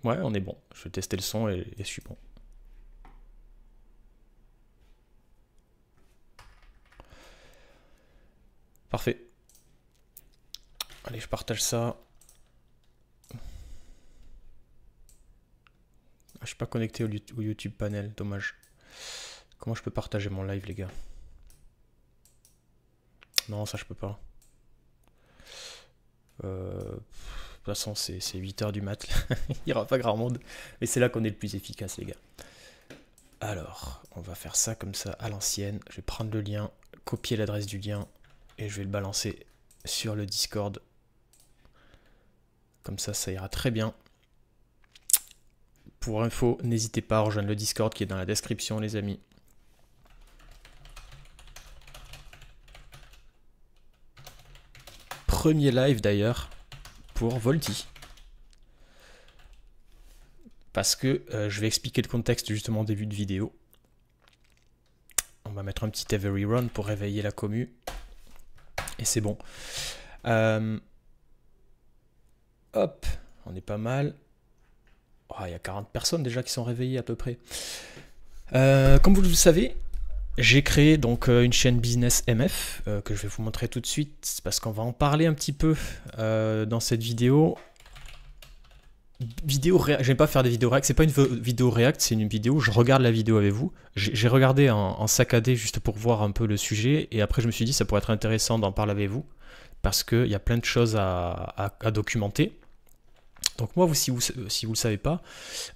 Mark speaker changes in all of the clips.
Speaker 1: Ouais, on est bon. Je vais tester le son et je suis bon. Parfait. Allez, je partage ça. Ah, je suis pas connecté au YouTube panel, dommage. Comment je peux partager mon live, les gars? Non, ça je peux pas. De toute façon, c'est 8h du mat. Il n'y aura pas grand monde. Mais c'est là qu'on est le plus efficace, les gars. Alors, on va faire ça comme ça à l'ancienne. Je vais prendre le lien, copier l'adresse du lien et je vais le balancer sur le Discord. Comme ça ira très bien. Pour info, n'hésitez pas à rejoindre le Discord qui est dans la description, les amis. Premier live d'ailleurs pour Volty. Parce que je vais expliquer le contexte justement au début de vidéo. On va mettre un petit every run pour réveiller la commu. Et c'est bon. Hop, on est pas mal. Oh, il y a 40 personnes déjà qui sont réveillées à peu près. Comme vous le savez, j'ai créé donc une chaîne Business MF que je vais vous montrer tout de suite parce qu'on va en parler un petit peu dans cette vidéo. J'aime pas faire des vidéos react, c'est pas une vidéo react, c'est une vidéo où je regarde la vidéo avec vous. J'ai regardé en saccadé juste pour voir un peu le sujet et après je me suis dit ça pourrait être intéressant d'en parler avec vous parce qu'il y a plein de choses à documenter. Donc moi, si vous ne le savez pas,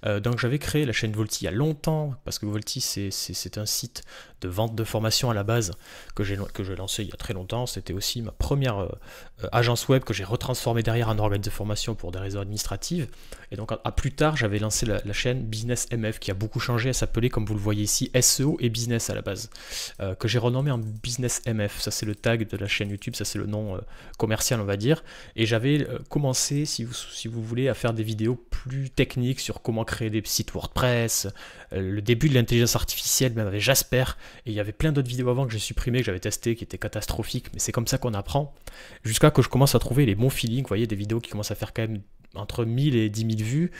Speaker 1: donc j'avais créé la chaîne Volty il y a longtemps, parce que Volty c'est un site de vente de formation à la base que j'ai lancé il y a très longtemps. C'était aussi ma première agence web que j'ai retransformée derrière en organe de formation pour des raisons administratives. Et donc à plus tard, j'avais lancé la chaîne Business MF qui a beaucoup changé. Elle s'appelait, comme vous le voyez ici, SEO et Business à la base, que j'ai renommé en Business MF. Ça c'est le tag de la chaîne YouTube, ça c'est le nom commercial on va dire. Et j'avais commencé, si vous voulez, à faire des vidéos plus techniques sur comment créer des sites WordPress, le début de l'intelligence artificielle, même avec Jasper, et il y avait plein d'autres vidéos avant que j'ai supprimées, que j'avais testées, qui étaient catastrophiques, mais c'est comme ça qu'on apprend, jusqu'à que je commence à trouver les bons feelings, vous voyez, des vidéos qui commencent à faire quand même entre 1000 et 10 000 vues,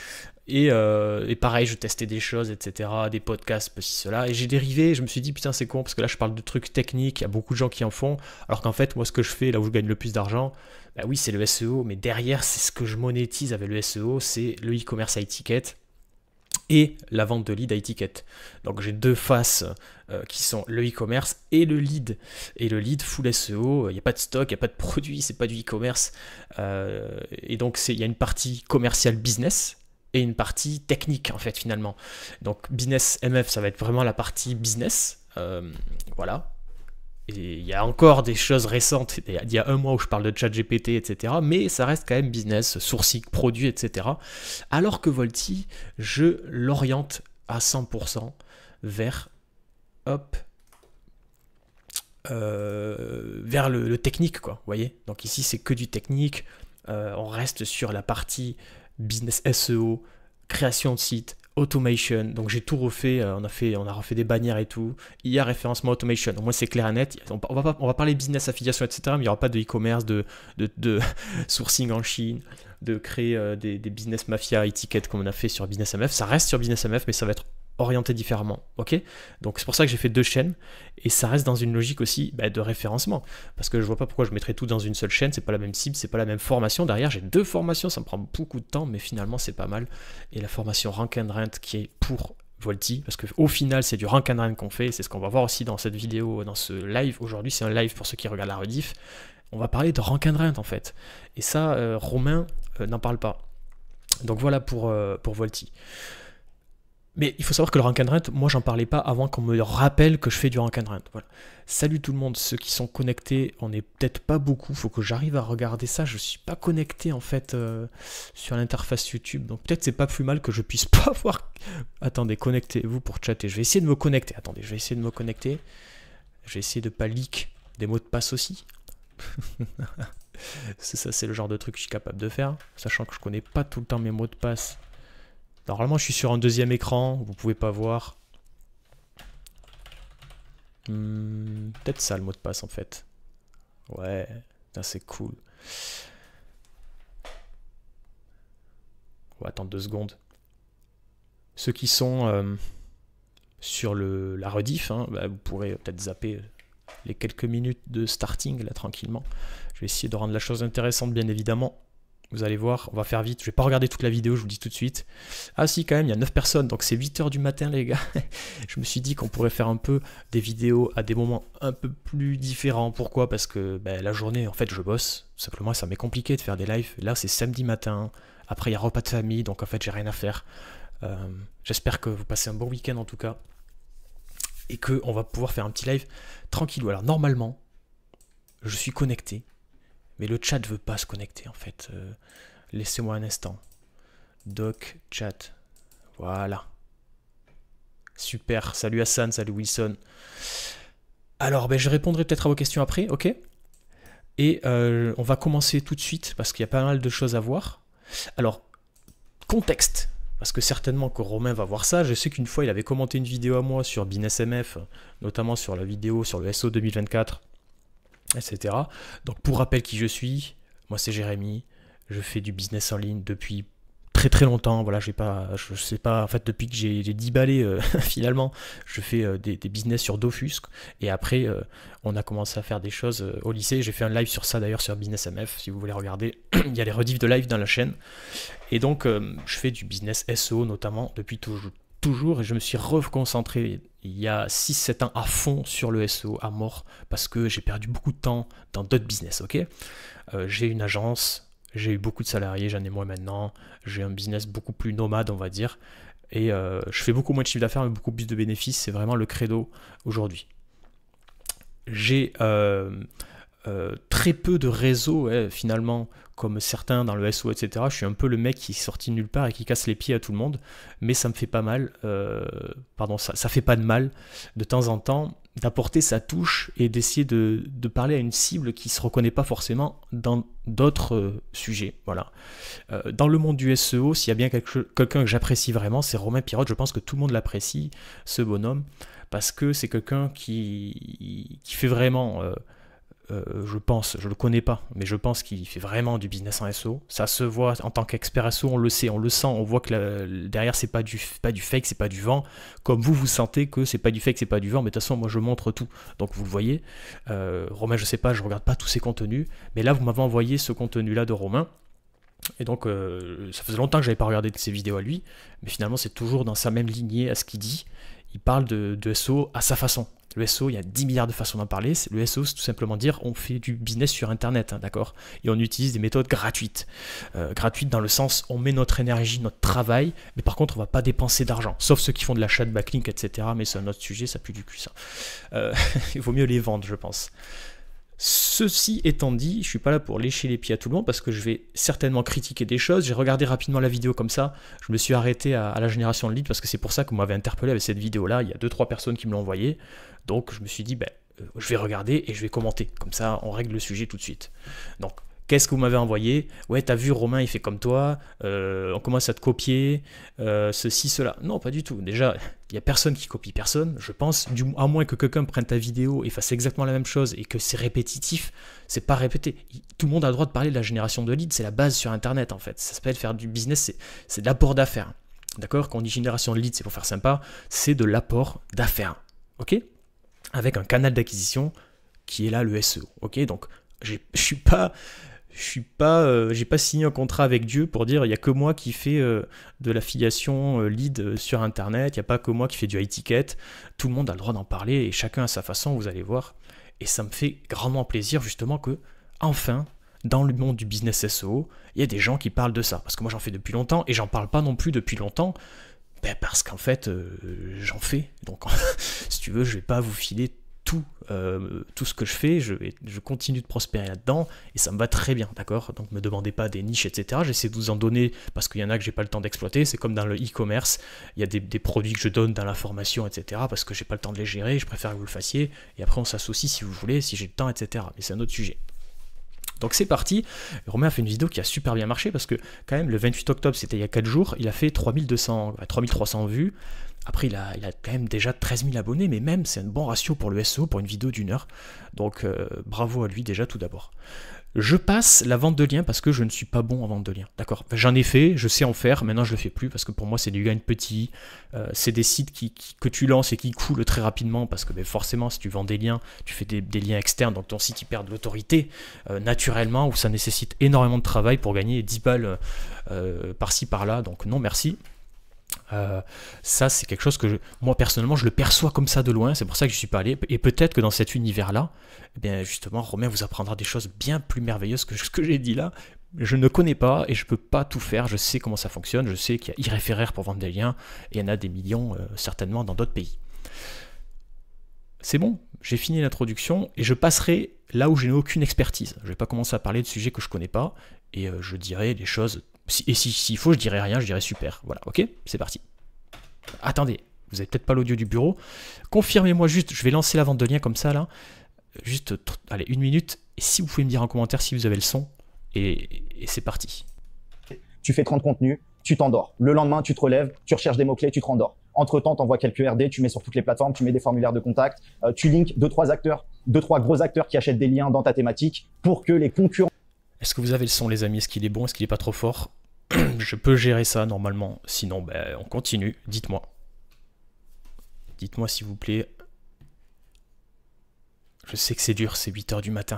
Speaker 1: et pareil, je testais des choses, etc., des podcasts, ceci, cela, et j'ai dérivé, je me suis dit, putain, c'est con, parce que là, je parle de trucs techniques, il y a beaucoup de gens qui en font, alors qu'en fait, moi, ce que je fais, là où je gagne le plus d'argent, bah oui, c'est le SEO, mais derrière, c'est ce que je monétise avec le SEO, c'est le e-commerce à étiquette et la vente de lead à étiquette. Donc j'ai deux faces qui sont le e-commerce et le lead. Et le lead full SEO, il n'y a pas de stock, il n'y a pas de produit, c'est pas du e-commerce. Et donc il y a une partie commerciale business et une partie technique en fait finalement. Donc business MF, ça va être vraiment la partie business. Voilà. Et il y a encore des choses récentes, il y a un mois où je parle de ChatGPT, etc. Mais ça reste quand même business, sourcing, produit, etc. Alors que Volty, je l'oriente à 100% vers, hop, vers le technique, quoi. Vous voyez? Donc ici, c'est que du technique. On reste sur la partie business SEO, création de site, automation. Donc j'ai tout refait, on a refait des bannières et tout. IA référencement automation. Au moins c'est clair et net. On va parler business affiliation, etc. Mais il n'y aura pas de e-commerce, de sourcing en Chine, de créer des business mafia étiquettes comme on a fait sur Business MF. Ça reste sur Business MF, mais ça va être orienté différemment, ok? Donc c'est pour ça que j'ai fait deux chaînes et ça reste dans une logique aussi de référencement parce que je vois pas pourquoi je mettrais tout dans une seule chaîne, c'est pas la même cible, c'est pas la même formation. Derrière j'ai deux formations, ça me prend beaucoup de temps mais finalement c'est pas mal. Et la formation Rank and Rent qui est pour Volty parce qu'au final c'est du Rank and Rent qu'on fait, c'est ce qu'on va voir aussi dans cette vidéo, dans ce live. Aujourd'hui c'est un live pour ceux qui regardent la rediff, on va parler de Rank and Rent en fait et ça Romain n'en parle pas. Donc voilà pour Volty. Mais il faut savoir que le rank and rent, moi j'en parlais pas avant qu'on me rappelle que je fais du rank and rent. Voilà. Salut tout le monde, ceux qui sont connectés, on n'est peut-être pas beaucoup, faut que j'arrive à regarder ça. Je suis pas connecté en fait sur l'interface YouTube, donc peut-être c'est pas plus mal que je puisse pas voir. Attendez, connectez-vous pour chatter. Je vais essayer de me connecter. Attendez, je vais essayer de me connecter. Je vais essayer de pas leak des mots de passe aussi. Ça, c'est le genre de truc que je suis capable de faire, sachant que je connais pas tout le temps mes mots de passe. Normalement, je suis sur un deuxième écran, vous pouvez pas voir. Peut-être ça le mot de passe en fait. Ouais, c'est cool. On va attendre 2 secondes. Ceux qui sont sur la rediff, hein, bah, vous pourrez peut-être zapper les quelques minutes de starting là tranquillement. Je vais essayer de rendre la chose intéressante bien évidemment. Vous allez voir, on va faire vite. Je vais pas regarder toute la vidéo, je vous le dis tout de suite. Ah si, quand même, il y a 9 personnes, donc c'est 8 h du matin les gars. Je me suis dit qu'on pourrait faire un peu des vidéos à des moments un peu plus différents. Pourquoi? Parce que ben, la journée, en fait, je bosse. Simplement, ça m'est compliqué de faire des lives. Là, c'est samedi matin. Après, il y a repas de famille, donc en fait, j'ai rien à faire. J'espère que vous passez un bon week-end en tout cas. Et qu'on va pouvoir faire un petit live tranquillou. Alors, normalement, je suis connecté. Mais le chat ne veut pas se connecter en fait. Laissez-moi un instant. Doc, chat. Voilà. Super. Salut Hassan, salut Wilson. Alors, ben, je répondrai peut-être à vos questions après, ok? Et on va commencer tout de suite parce qu'il y a pas mal de choses à voir. Alors, contexte. Parce que certainement que Romain va voir ça. Je sais qu'une fois, il avait commenté une vidéo à moi sur BinSMF, notamment sur la vidéo sur le SO 2024. Etc. Donc pour rappel qui je suis, moi c'est Jérémy, je fais du business en ligne depuis très très longtemps, voilà, je sais pas, en fait depuis que j'ai 10 balais finalement, je fais des business sur Dofus, et après on a commencé à faire des choses au lycée, j'ai fait un live sur ça d'ailleurs sur BusinessMF, si vous voulez regarder, il y a les rediffs de live dans la chaîne, et donc je fais du business SEO notamment depuis toujours, et je me suis reconcentré il y a 6-7 ans à fond sur le SEO à mort parce que j'ai perdu beaucoup de temps dans d'autres business, ok. J'ai une agence, j'ai eu beaucoup de salariés, j'en ai moins maintenant, j'ai un business beaucoup plus nomade on va dire, et je fais beaucoup moins de chiffre d'affaires mais beaucoup plus de bénéfices, c'est vraiment le credo aujourd'hui. J'ai très peu de réseaux finalement, comme certains dans le SEO, etc. Je suis un peu le mec qui est sorti de nulle part et qui casse les pieds à tout le monde, mais ça me fait pas mal, ça fait pas de mal de temps en temps d'apporter sa touche et d'essayer de parler à une cible qui se reconnaît pas forcément dans d'autres sujets. Voilà. Dans le monde du SEO, s'il y a bien quelqu'un que j'apprécie vraiment, c'est Romain Pirotte. Je pense que tout le monde l'apprécie, ce bonhomme, parce que c'est quelqu'un qui fait vraiment... je pense, je le connais pas, mais je pense qu'il fait vraiment du business en SEO. Ça se voit en tant qu'expert SEO, on le sait, on le sent, on voit que derrière c'est pas du fake, c'est pas du vent. Comme vous sentez que c'est pas du fake, c'est pas du vent, mais de toute façon moi je montre tout, donc vous le voyez. Romain, je sais pas, je regarde pas tous ses contenus, mais là vous m'avez envoyé ce contenu-là de Romain. Et donc ça faisait longtemps que j'avais pas regardé de ses vidéos à lui, mais finalement c'est toujours dans sa même lignée à ce qu'il dit. Il parle de SEO à sa façon. Le SEO, il y a 10 milliards de façons d'en parler. Le SEO, c'est tout simplement dire on fait du business sur Internet, hein, d'accord? Et on utilise des méthodes gratuites. Gratuites dans le sens, on met notre énergie, notre travail, mais par contre, on ne va pas dépenser d'argent. Sauf ceux qui font de l'achat de backlink, etc. Mais c'est un autre sujet, ça pue du cul, ça. Il vaut mieux les vendre, je pense. Ceci étant dit, je ne suis pas là pour lécher les pieds à tout le monde parce que je vais certainement critiquer des choses. J'ai regardé rapidement la vidéo comme ça. Je me suis arrêté à la génération de leads parce que c'est pour ça que vous m'avez interpellé avec cette vidéo-là. Il y a 2-3 personnes qui me l'ont envoyé. Donc je me suis dit, ben, je vais regarder et je vais commenter. Comme ça, on règle le sujet tout de suite. Donc, qu'est-ce que vous m'avez envoyé? Ouais, t'as vu, Romain, il fait comme toi. On commence à te copier. Ceci, cela. Non, pas du tout. Déjà, il n'y a personne qui copie personne. Je pense, à moins que quelqu'un prenne ta vidéo et fasse exactement la même chose et que c'est répétitif, c'est pas répété. Tout le monde a le droit de parler de la génération de leads. C'est la base sur Internet, en fait. Ça s'appelle faire du business, c'est de l'apport d'affaires. D'accord? Quand on dit génération de leads, c'est pour faire sympa. C'est de l'apport d'affaires. OK? Avec un canal d'acquisition qui est là, le SEO. OK? Donc, j'ai pas signé un contrat avec Dieu pour dire il n'y a que moi qui fais de l'affiliation lead sur Internet, il n'y a pas que moi qui fais du high ticket. Tout le monde a le droit d'en parler et chacun à sa façon, vous allez voir. Et ça me fait grandement plaisir justement que, enfin, dans le monde du business SEO, il y a des gens qui parlent de ça. Parce que moi j'en fais depuis longtemps et j'en parle pas non plus depuis longtemps. Ben parce qu'en fait, j'en fais. Donc, si tu veux, je vais pas vous filer tout ce que je fais, je continue de prospérer là-dedans et ça me va très bien, d'accord? Donc me demandez pas des niches, etc. J'essaie de vous en donner parce qu'il y en a que j'ai pas le temps d'exploiter. C'est comme dans le e-commerce, il y a des produits que je donne dans la formation, etc. parce que j'ai pas le temps de les gérer, je préfère que vous le fassiez et après on s'associe si vous voulez, si j'ai le temps, etc. Mais c'est un autre sujet. Donc c'est parti, Romain a fait une vidéo qui a super bien marché parce que quand même le 28 octobre, c'était il y a 4 jours, il a fait 3200, 3300 vues Après, il a quand même déjà 13 000 abonnés, mais même, c'est un bon ratio pour le SEO, pour une vidéo d'1 heure. Donc, bravo à lui déjà tout d'abord. Je passe la vente de liens parce que je ne suis pas bon en vente de liens. D'accord. J'en ai fait, je sais en faire, maintenant je ne le fais plus parce que pour moi c'est du gain petit. C'est des sites que tu lances et qui coulent très rapidement parce que forcément si tu vends des liens, tu fais des liens externes, donc ton site il perd de l'autorité naturellement, ou ça nécessite énormément de travail pour gagner 10 balles par-ci par-là. Donc non merci. Ça c'est quelque chose que moi personnellement je le perçois comme ça de loin, c'est pour ça que je suis pas allé, et peut-être que dans cet univers là, eh bien justement Romain vous apprendra des choses bien plus merveilleuses que ce que j'ai dit là. Je ne connais pas et je peux pas tout faire, je sais comment ça fonctionne, je sais qu'il y a iRéféraire pour vendre des liens et il y en a des millions certainement dans d'autres pays. C'est bon, j'ai fini l'introduction et je passerai là où je n'ai aucune expertise. Je vais pas commencer à parler de sujets que je connais pas et je dirai des choses. Et s'il faut, je dirai rien, je dirai super. Voilà, ok, c'est parti. Attendez, vous n'avez peut-être pas l'audio du bureau. Confirmez-moi juste, je vais lancer la vente de liens comme ça là. Juste, allez, 1 minute. Et si vous pouvez me dire en commentaire si vous avez le son. Et c'est parti.
Speaker 2: Tu fais 30 contenus, tu t'endors. Le lendemain, tu te relèves, tu recherches des mots-clés, tu te rendors. Entre-temps, tu envoies quelques RD, tu mets sur toutes les plateformes, tu mets des formulaires de contact, tu links 2-3 gros acteurs qui achètent des liens dans ta thématique pour que les concurrents...
Speaker 1: Est-ce que vous avez le son les amis? Est-ce qu'il est bon? Est-ce qu'il n'est pas trop fort? Je peux gérer ça normalement. Sinon, on continue. Dites-moi. Dites-moi s'il vous plaît. Je sais que c'est dur, c'est 8 h du matin.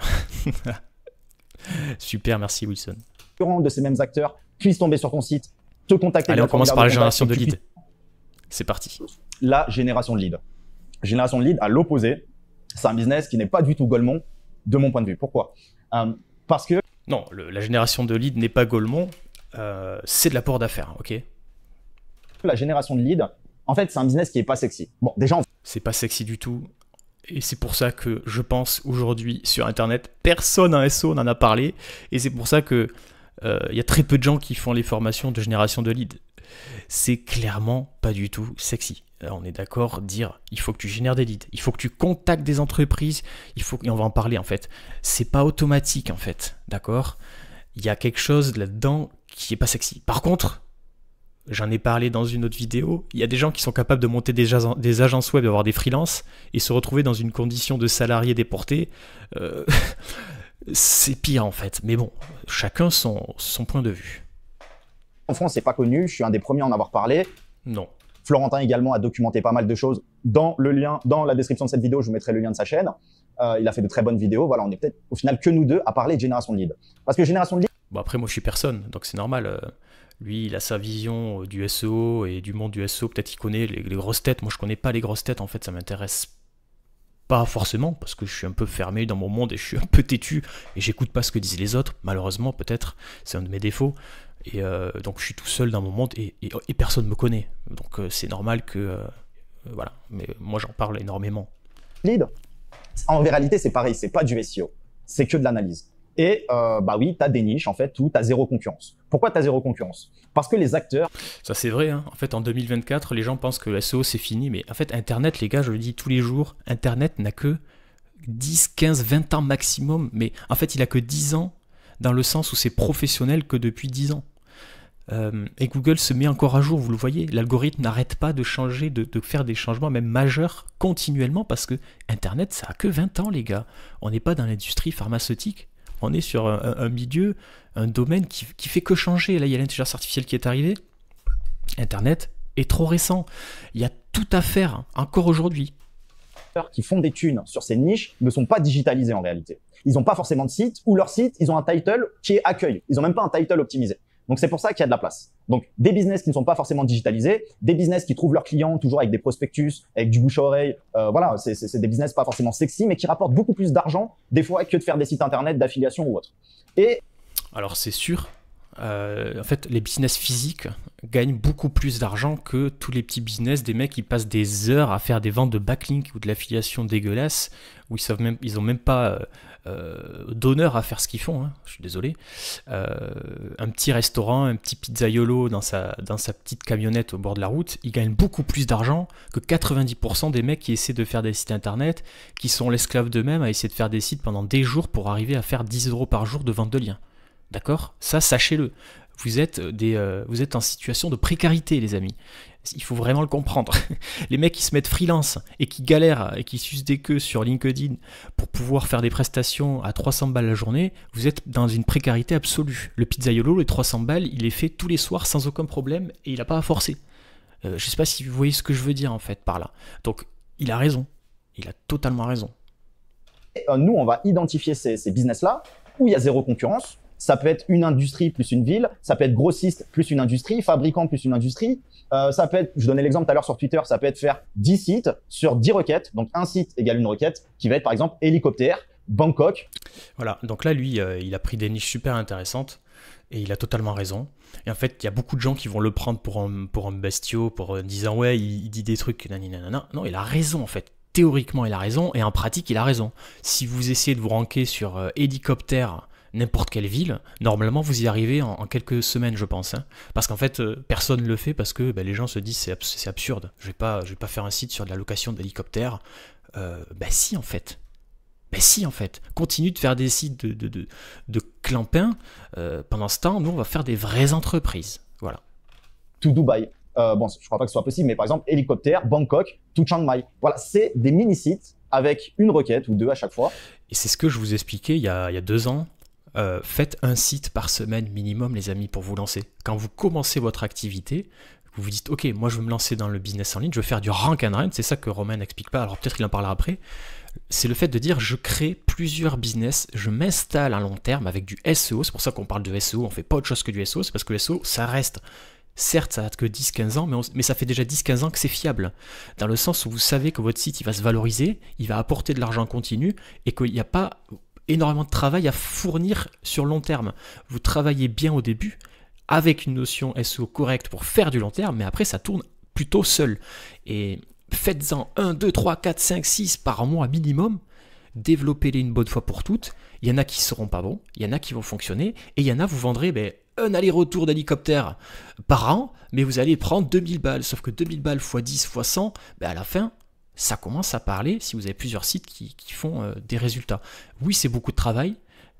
Speaker 1: Super, merci Wilson.
Speaker 2: De ces mêmes acteurs puissent tomber sur ton site, te contacter.
Speaker 1: Allez, on commence par la génération de leads. C'est parti.
Speaker 2: La génération de leads. Génération de leads, à l'opposé, c'est un business qui n'est pas du tout Golemont, de mon point de vue. Pourquoi? Parce que...
Speaker 1: Non, la génération de leads n'est pas Golemont, c'est de l'apport d'affaires, ok?
Speaker 2: La génération de leads, en fait, c'est un business qui n'est pas sexy. Bon, déjà...
Speaker 1: C'est pas sexy du tout. Et c'est pour ça que je pense aujourd'hui sur Internet, personne en SEO n'en a parlé. Et c'est pour ça que y a très peu de gens qui font les formations de génération de leads. C'est clairement pas du tout sexy. On est d'accord, dire il faut que tu génères des leads, il faut que tu contactes des entreprises, et on va en parler en fait. C'est pas automatique en fait, d'accord? Il y a quelque chose là-dedans qui est pas sexy. Par contre, j'en ai parlé dans une autre vidéo, il y a des gens qui sont capables de monter des agences web, d'avoir des freelances et se retrouver dans une condition de salarié déporté. C'est pire en fait, mais bon, chacun son point de vue.
Speaker 2: En France, c'est pas connu, je suis un des premiers à en avoir parlé.
Speaker 1: Non.
Speaker 2: Florentin également a documenté pas mal de choses. Dans la description de cette vidéo, je vous mettrai le lien de sa chaîne. Il a fait de très bonnes vidéos. Voilà, on est peut-être au final que nous deux à parler de génération de lead. Parce que génération de lead...
Speaker 1: Bon après, moi je suis personne, donc c'est normal. Lui, il a sa vision du SEO et du monde du SEO. Peut-être qu'il connaît les grosses têtes. Moi, je connais pas les grosses têtes. En fait, ça m'intéresse pas forcément parce que je suis un peu fermé dans mon monde et je suis un peu têtu et j'écoute pas ce que disent les autres. Malheureusement, peut-être, c'est un de mes défauts. Et donc je suis tout seul dans mon monde et personne me connaît. Donc c'est normal que... voilà, mais moi j'en parle énormément.
Speaker 2: Lead, en réalité c'est pareil, c'est pas du SEO, c'est que de l'analyse. Et bah oui, tu as des niches en fait où tu as zéro concurrence. Pourquoi tu as zéro concurrence? Parce que les acteurs...
Speaker 1: Ça c'est vrai, hein. En fait en 2024, les gens pensent que le SEO c'est fini, mais en fait Internet, les gars, je le dis tous les jours, Internet n'a que 10, 15, 20 ans maximum, mais en fait il a que 10 ans dans le sens où c'est professionnel que depuis 10 ans. Et Google se met encore à jour, vous le voyez, l'algorithme n'arrête pas de changer, de faire des changements même majeurs continuellement parce que Internet ça a que 20 ans les gars. On n'est pas dans l'industrie pharmaceutique, on est sur un milieu, un domaine qui fait que changer. Là il y a l'intelligence artificielle qui est arrivée, Internet est trop récent, il y a tout à faire encore aujourd'hui.
Speaker 2: Qui font des thunes sur ces niches ne sont pas digitalisés en réalité. Ils n'ont pas forcément de site ou leur site, ils ont un title qui est accueil. Ils n'ont même pas un title optimisé. Donc c'est pour ça qu'il y a de la place. Donc des business qui ne sont pas forcément digitalisés, des business qui trouvent leurs clients toujours avec des prospectus, avec du bouche à oreille. Voilà, c'est des business pas forcément sexy, mais qui rapportent beaucoup plus d'argent des fois que de faire des sites internet d'affiliation ou autre. Et
Speaker 1: alors c'est sûr. En fait, les business physiques gagnent beaucoup plus d'argent que tous les petits business des mecs qui passent des heures à faire des ventes de backlink ou de l'affiliation dégueulasse où ils ont même pas d'honneur à faire ce qu'ils font, hein, je suis désolé. Un petit restaurant, un petit pizzaiolo dans sa petite camionnette au bord de la route, il gagne beaucoup plus d'argent que 90% des mecs qui essaient de faire des sites internet, qui sont l'esclave d'eux-mêmes à essayer de faire des sites pendant des jours pour arriver à faire 10 € par jour de vente de liens. D'accord? Ça, sachez-le. Vous êtes en situation de précarité, les amis. Il faut vraiment le comprendre. Les mecs qui se mettent freelance et qui galèrent et qui sucent des queues sur LinkedIn pour pouvoir faire des prestations à 300 balles la journée, vous êtes dans une précarité absolue. Le pizzaiolo, les 300 balles, il les fait tous les soirs sans aucun problème et il n'a pas à forcer. Je ne sais pas si vous voyez ce que je veux dire en fait par là. Donc il a raison. Il a totalement raison.
Speaker 2: Nous, on va identifier ces business-là où il y a zéro concurrence. Ça peut être une industrie plus une ville, ça peut être grossiste plus une industrie, fabricant plus une industrie. Ça peut être, je donnais l'exemple tout à l'heure sur Twitter, ça peut être faire 10 sites sur 10 requêtes. Donc un site égale une requête qui va être par exemple hélicoptère, Bangkok.
Speaker 1: Voilà, donc là lui, il a pris des niches super intéressantes et il a totalement raison. Et en fait, il y a beaucoup de gens qui vont le prendre pour un bestiau, pour disant ouais, il dit des trucs, nanana. Non, il a raison en fait. Théoriquement, il a raison et en pratique, il a raison. Si vous essayez de vous ranker sur hélicoptère, n'importe quelle ville, normalement vous y arrivez en quelques semaines, je pense. Hein. Parce qu'en fait, personne ne le fait parce que les gens se disent c'est absurde. Je vais pas faire un site sur de la location d'hélicoptère. Si en fait. Si en fait. Continue de faire des sites de clampins. Pendant ce temps, nous on va faire des vraies entreprises. Voilà.
Speaker 2: To Dubaï. Je crois pas que ce soit possible, mais par exemple, hélicoptère, Bangkok, to Chiang Mai. Voilà, c'est des mini-sites avec une requête ou deux à chaque fois.
Speaker 1: Et c'est ce que je vous expliquais il y a 2 ans. Faites un site par semaine minimum, les amis, pour vous lancer. Quand vous commencez votre activité, vous vous dites, ok, moi je veux me lancer dans le business en ligne, je veux faire du rank and rent, c'est ça que Romain n'explique pas, alors peut-être qu'il en parlera après. C'est le fait de dire, je crée plusieurs business, je m'installe à long terme avec du SEO, c'est pour ça qu'on parle de SEO, on fait pas autre chose que du SEO, c'est parce que le SEO, ça reste... Certes, ça date que 10-15 ans, mais ça fait déjà 10-15 ans que c'est fiable. Dans le sens où vous savez que votre site, il va se valoriser, il va apporter de l'argent continu, et qu'il n'y a pas énormément de travail à fournir sur long terme. Vous travaillez bien au début, avec une notion SEO correcte pour faire du long terme, mais après, ça tourne plutôt seul. Et faites-en 1, 2, 3, 4, 5, 6 par mois minimum, développez-les une bonne fois pour toutes. Il y en a qui ne seront pas bons, il y en a qui vont fonctionner, et il y en a, vous vendrez... un aller-retour d'hélicoptère par an, mais vous allez prendre 2000 balles. Sauf que 2000 balles x 10 x 100, à la fin, ça commence à parler si vous avez plusieurs sites qui font des résultats. Oui, c'est beaucoup de travail,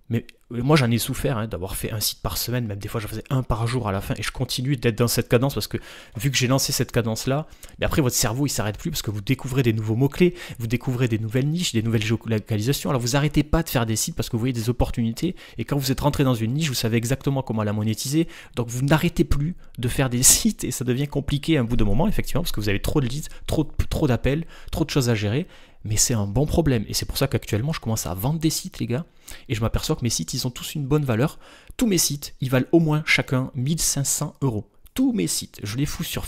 Speaker 1: mais moi j'en ai souffert d'avoir fait un site par semaine, même des fois je faisais un par jour à la fin, et je continue d'être dans cette cadence parce que vu que j'ai lancé cette cadence-là, mais après votre cerveau il s'arrête plus parce que vous découvrez des nouveaux mots-clés, vous découvrez des nouvelles niches, des nouvelles géolocalisations, alors vous arrêtez pas de faire des sites parce que vous voyez des opportunités, et quand vous êtes rentré dans une niche, vous savez exactement comment la monétiser, donc vous n'arrêtez plus de faire des sites, et ça devient compliqué à un bout de moment, effectivement, parce que vous avez trop de leads, trop d'appels, trop de choses à gérer, mais c'est un bon problème, et c'est pour ça qu'actuellement je commence à vendre des sites, les gars, et je m'aperçois que mes sites ils ont tous une bonne valeur. Tous mes sites ils valent au moins chacun 1500 €. Tous mes sites, je les fous sur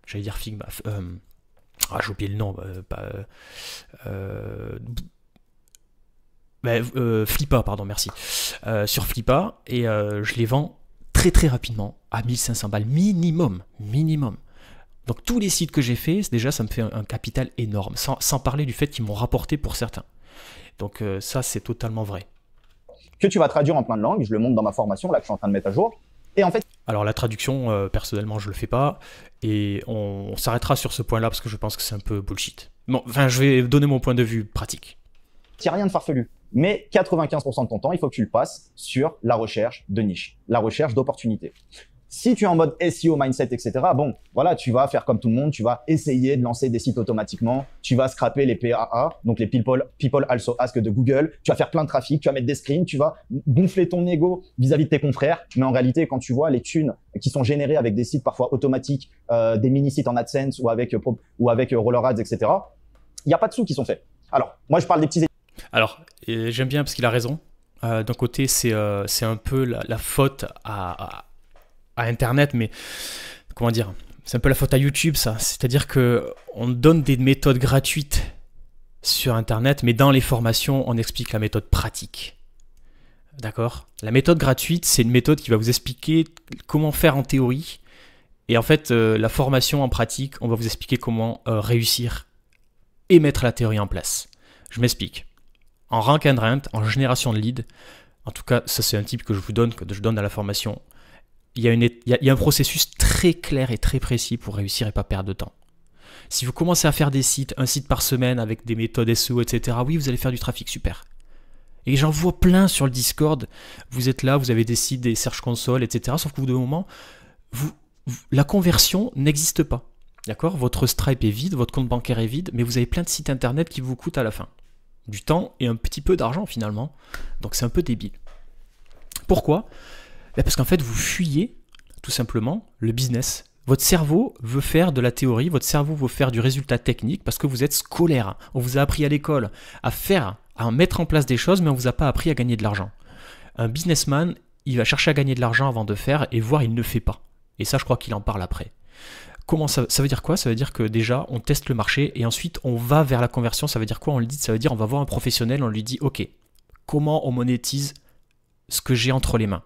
Speaker 1: j'allais dire Figma, j'ai oublié le nom, Flippa, pardon, merci, sur Flippa, et je les vends très très rapidement à 1500 balles minimum. Donc tous les sites que j'ai faits, déjà ça me fait un capital énorme, sans parler du fait qu'ils m'ont rapporté pour certains. Donc ça c'est totalement vrai.
Speaker 2: Que tu vas traduire en plein de langues, je le montre dans ma formation là que je suis en train de mettre à jour. Et en fait,
Speaker 1: alors la traduction, personnellement je le fais pas, et on s'arrêtera sur ce point-là parce que je pense que c'est un peu bullshit. Bon, enfin je vais donner mon point de vue pratique.
Speaker 2: Il n'y a rien de farfelu, mais 95% de ton temps, il faut que tu le passes sur la recherche de niche, la recherche d'opportunités. Si tu es en mode SEO, mindset, etc., bon, voilà, tu vas faire comme tout le monde, tu vas essayer de lancer des sites automatiquement, tu vas scraper les PAA, donc les people also ask de Google, tu vas faire plein de trafic, tu vas mettre des screens, tu vas gonfler ton ego vis-à-vis de tes confrères, mais en réalité, quand tu vois les thunes qui sont générées avec des sites parfois automatiques, des mini-sites en AdSense ou avec Roller Ads, etc., il n'y a pas de sous qui sont faits. Alors, moi, je parle des petits...
Speaker 1: Alors, j'aime bien parce qu'il a raison. D'un côté, c'est un peu la faute à Internet, mais comment dire, c'est un peu la faute à YouTube, ça. C'est-à-dire que on donne des méthodes gratuites sur Internet, mais dans les formations, on explique la méthode pratique. D'accord ? La méthode gratuite, c'est une méthode qui va vous expliquer comment faire en théorie, et en fait, la formation en pratique, on va vous expliquer comment réussir et mettre la théorie en place. Je m'explique. En rank and rent, en génération de leads, en tout cas, ça c'est un type que je vous donne, que je donne à la formation. Il y a un processus très clair et très précis pour réussir et pas perdre de temps. Si vous commencez à faire des sites, un site par semaine avec des méthodes SEO, etc., oui, vous allez faire du trafic, super. Et j'en vois plein sur le Discord. Vous êtes là, vous avez des sites, des Search Console, etc. Sauf qu'au bout d'un moment, la conversion n'existe pas. D'accord? Votre Stripe est vide, votre compte bancaire est vide, mais vous avez plein de sites internet qui vous coûtent à la fin du temps et un petit peu d'argent finalement. Donc c'est un peu débile. Pourquoi? Parce qu'en fait, vous fuyez tout simplement le business. Votre cerveau veut faire de la théorie, votre cerveau veut faire du résultat technique parce que vous êtes scolaire. On vous a appris à l'école à mettre en place des choses, mais on ne vous a pas appris à gagner de l'argent. Un businessman, il va chercher à gagner de l'argent avant de faire et voir, il ne fait pas. Et ça, je crois qu'il en parle après. Comment ça veut dire quoi? Ça veut dire que déjà, on teste le marché et ensuite, on va vers la conversion. Ça veut dire quoi? On le dit, ça veut dire on va voir un professionnel, on lui dit, ok, comment on monétise ce que j'ai entre les mains?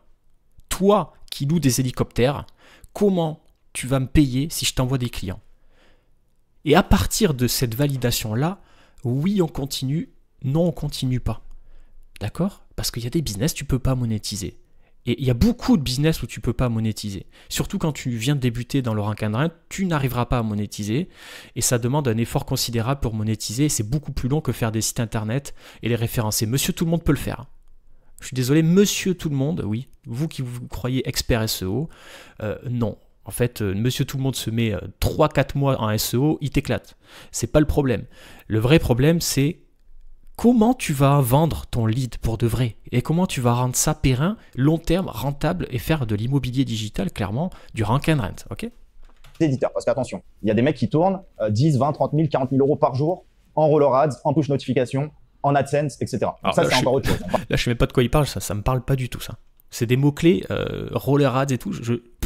Speaker 1: Toi qui loues des hélicoptères, comment tu vas me payer si je t'envoie des clients? Et à partir de cette validation-là, oui, on continue, non, on continue pas. D'accord? Parce qu'il y a des business, tu ne peux pas monétiser. Et il y a beaucoup de business où tu ne peux pas monétiser. Surtout quand tu viens de débuter dans le rank and run, tu n'arriveras pas à monétiser. Et ça demande un effort considérable pour monétiser. Et c'est beaucoup plus long que faire des sites internet et les référencer. Monsieur tout le monde peut le faire. Je suis désolé, monsieur tout le monde, oui, vous qui vous croyez expert SEO, non. En fait, monsieur tout le monde se met 3-4 mois en SEO, il t'éclate. C'est pas le problème. Le vrai problème, c'est comment tu vas vendre ton lead pour de vrai et comment tu vas rendre ça périn, long terme, rentable et faire de l'immobilier digital, clairement, du rank and rent, ok?
Speaker 2: Éditeurs, parce qu'attention, il y a des mecs qui tournent 10, 20, 30 000, 40 000 euros par jour en roller ads, en push notification, en AdSense, etc. Donc ça, c'est encore autre chose.
Speaker 1: Là, je ne sais même pas de quoi il parle, ça me parle pas du tout, ça. C'est des mots-clés, roller ads et tout.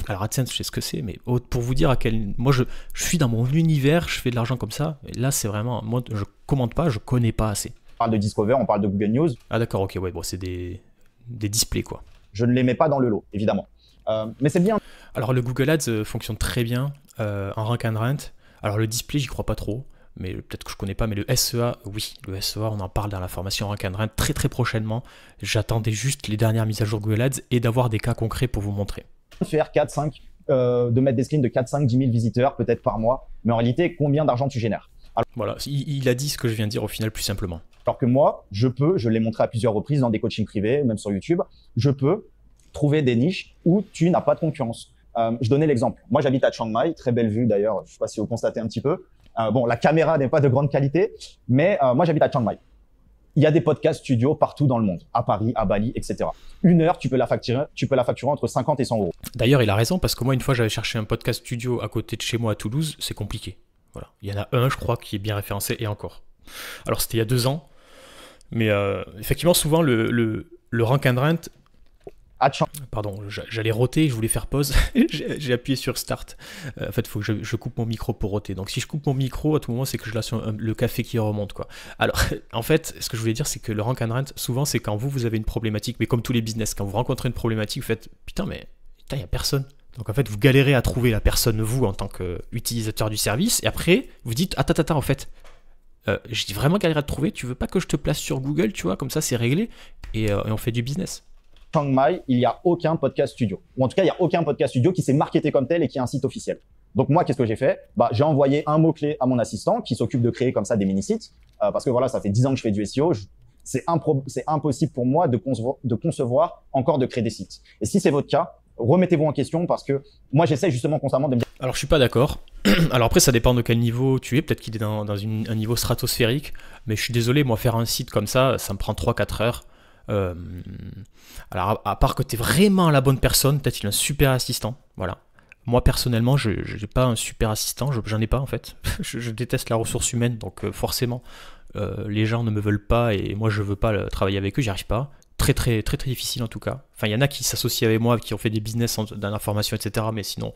Speaker 1: Alors AdSense, je sais ce que c'est, mais pour vous dire à quel... Moi, je suis dans mon univers, je fais de l'argent comme ça. Et là, c'est vraiment... Moi, je commande pas, je connais pas assez.
Speaker 2: On parle de Discover, on parle de Google News.
Speaker 1: Ah d'accord, ok, ouais, bon, c'est des displays, quoi.
Speaker 2: Je ne les mets pas dans le lot, évidemment. Mais c'est bien.
Speaker 1: Alors, le Google Ads fonctionne très bien en rank and rent. Alors, le display, j'y crois pas trop. Mais peut-être que je connais pas, mais le SEA, oui, le SEA, on en parle dans la formation Rank and Rent très très prochainement. J'attendais juste les dernières mises à jour Google Ads et d'avoir des cas concrets pour vous montrer.
Speaker 2: Faire 4, 5, de mettre des screens de 4, 5, 10 000 visiteurs peut-être par mois, mais en réalité, combien d'argent tu génères? Alors,
Speaker 1: voilà, il a dit ce que je viens de dire au final plus simplement.
Speaker 2: Alors que moi, je l'ai montré à plusieurs reprises dans des coachings privés, même sur YouTube, je peux trouver des niches où tu n'as pas de concurrence. Je donnais l'exemple. Moi, j'habite à Chiang Mai, très belle vue d'ailleurs, je ne sais pas si vous constatez un petit peu. Bon, la caméra n'est pas de grande qualité, mais moi, j'habite à Chiang Mai. Il y a des podcasts studios partout dans le monde, à Paris, à Bali, etc. Une heure, tu peux la facturer entre 50 et 100 euros.
Speaker 1: D'ailleurs, il a raison, parce que moi, une fois, j'avais cherché un podcast studio à côté de chez moi à Toulouse, c'est compliqué. Voilà. Il y en a un, je crois, qui est bien référencé, et encore. Alors, c'était il y a 2 ans, mais effectivement, souvent, le rank and rent... Pardon, j'allais roter, je voulais faire pause, j'ai appuyé sur Start. En fait, il faut que je coupe mon micro pour roter. Donc si je coupe mon micro, à tout moment, c'est que je laisse le café qui remonte, quoi. Alors, en fait, ce que je voulais dire, c'est que le rank and rent, souvent, c'est quand vous avez une problématique, mais comme tous les business, quand vous rencontrez une problématique, vous faites « Putain, il n'y a personne ». Donc en fait, vous galérez à trouver la personne, vous, en tant qu'utilisateur du service, et après, vous dites « Attends, en fait, j'ai vraiment galéré à te trouver, tu veux pas que je te place sur Google, tu vois, comme ça, c'est réglé, et on fait du business ».
Speaker 2: Chiang Mai, il n'y a aucun podcast studio. Ou en tout cas, il n'y a aucun podcast studio qui s'est marketé comme tel et qui a un site officiel. Donc moi, qu'est-ce que j'ai fait? J'ai envoyé un mot-clé à mon assistant qui s'occupe de créer comme ça des mini-sites. Parce que voilà, ça fait 10 ans que je fais du SEO. C'est impossible pour moi de concevoir encore de créer des sites. Et si c'est votre cas, remettez-vous en question parce que moi, j'essaie justement constamment de me dire...
Speaker 1: Alors, je suis pas d'accord. Alors après, ça dépend de quel niveau tu es. Peut-être qu'il est dans un niveau stratosphérique. Mais je suis désolé, moi, faire un site comme ça me prend 3-4 heures. Alors à part que tu es vraiment la bonne personne, peut-être qu'il a un super assistant, voilà. Moi personnellement, je n'ai pas un super assistant, j'en ai pas en fait. je déteste la ressource humaine, donc forcément les gens ne me veulent pas et moi je veux pas travailler avec eux, j'y arrive pas. Très difficile en tout cas. Enfin, il y en a qui s'associent avec moi, qui ont fait des business dans l'information, etc. Mais sinon,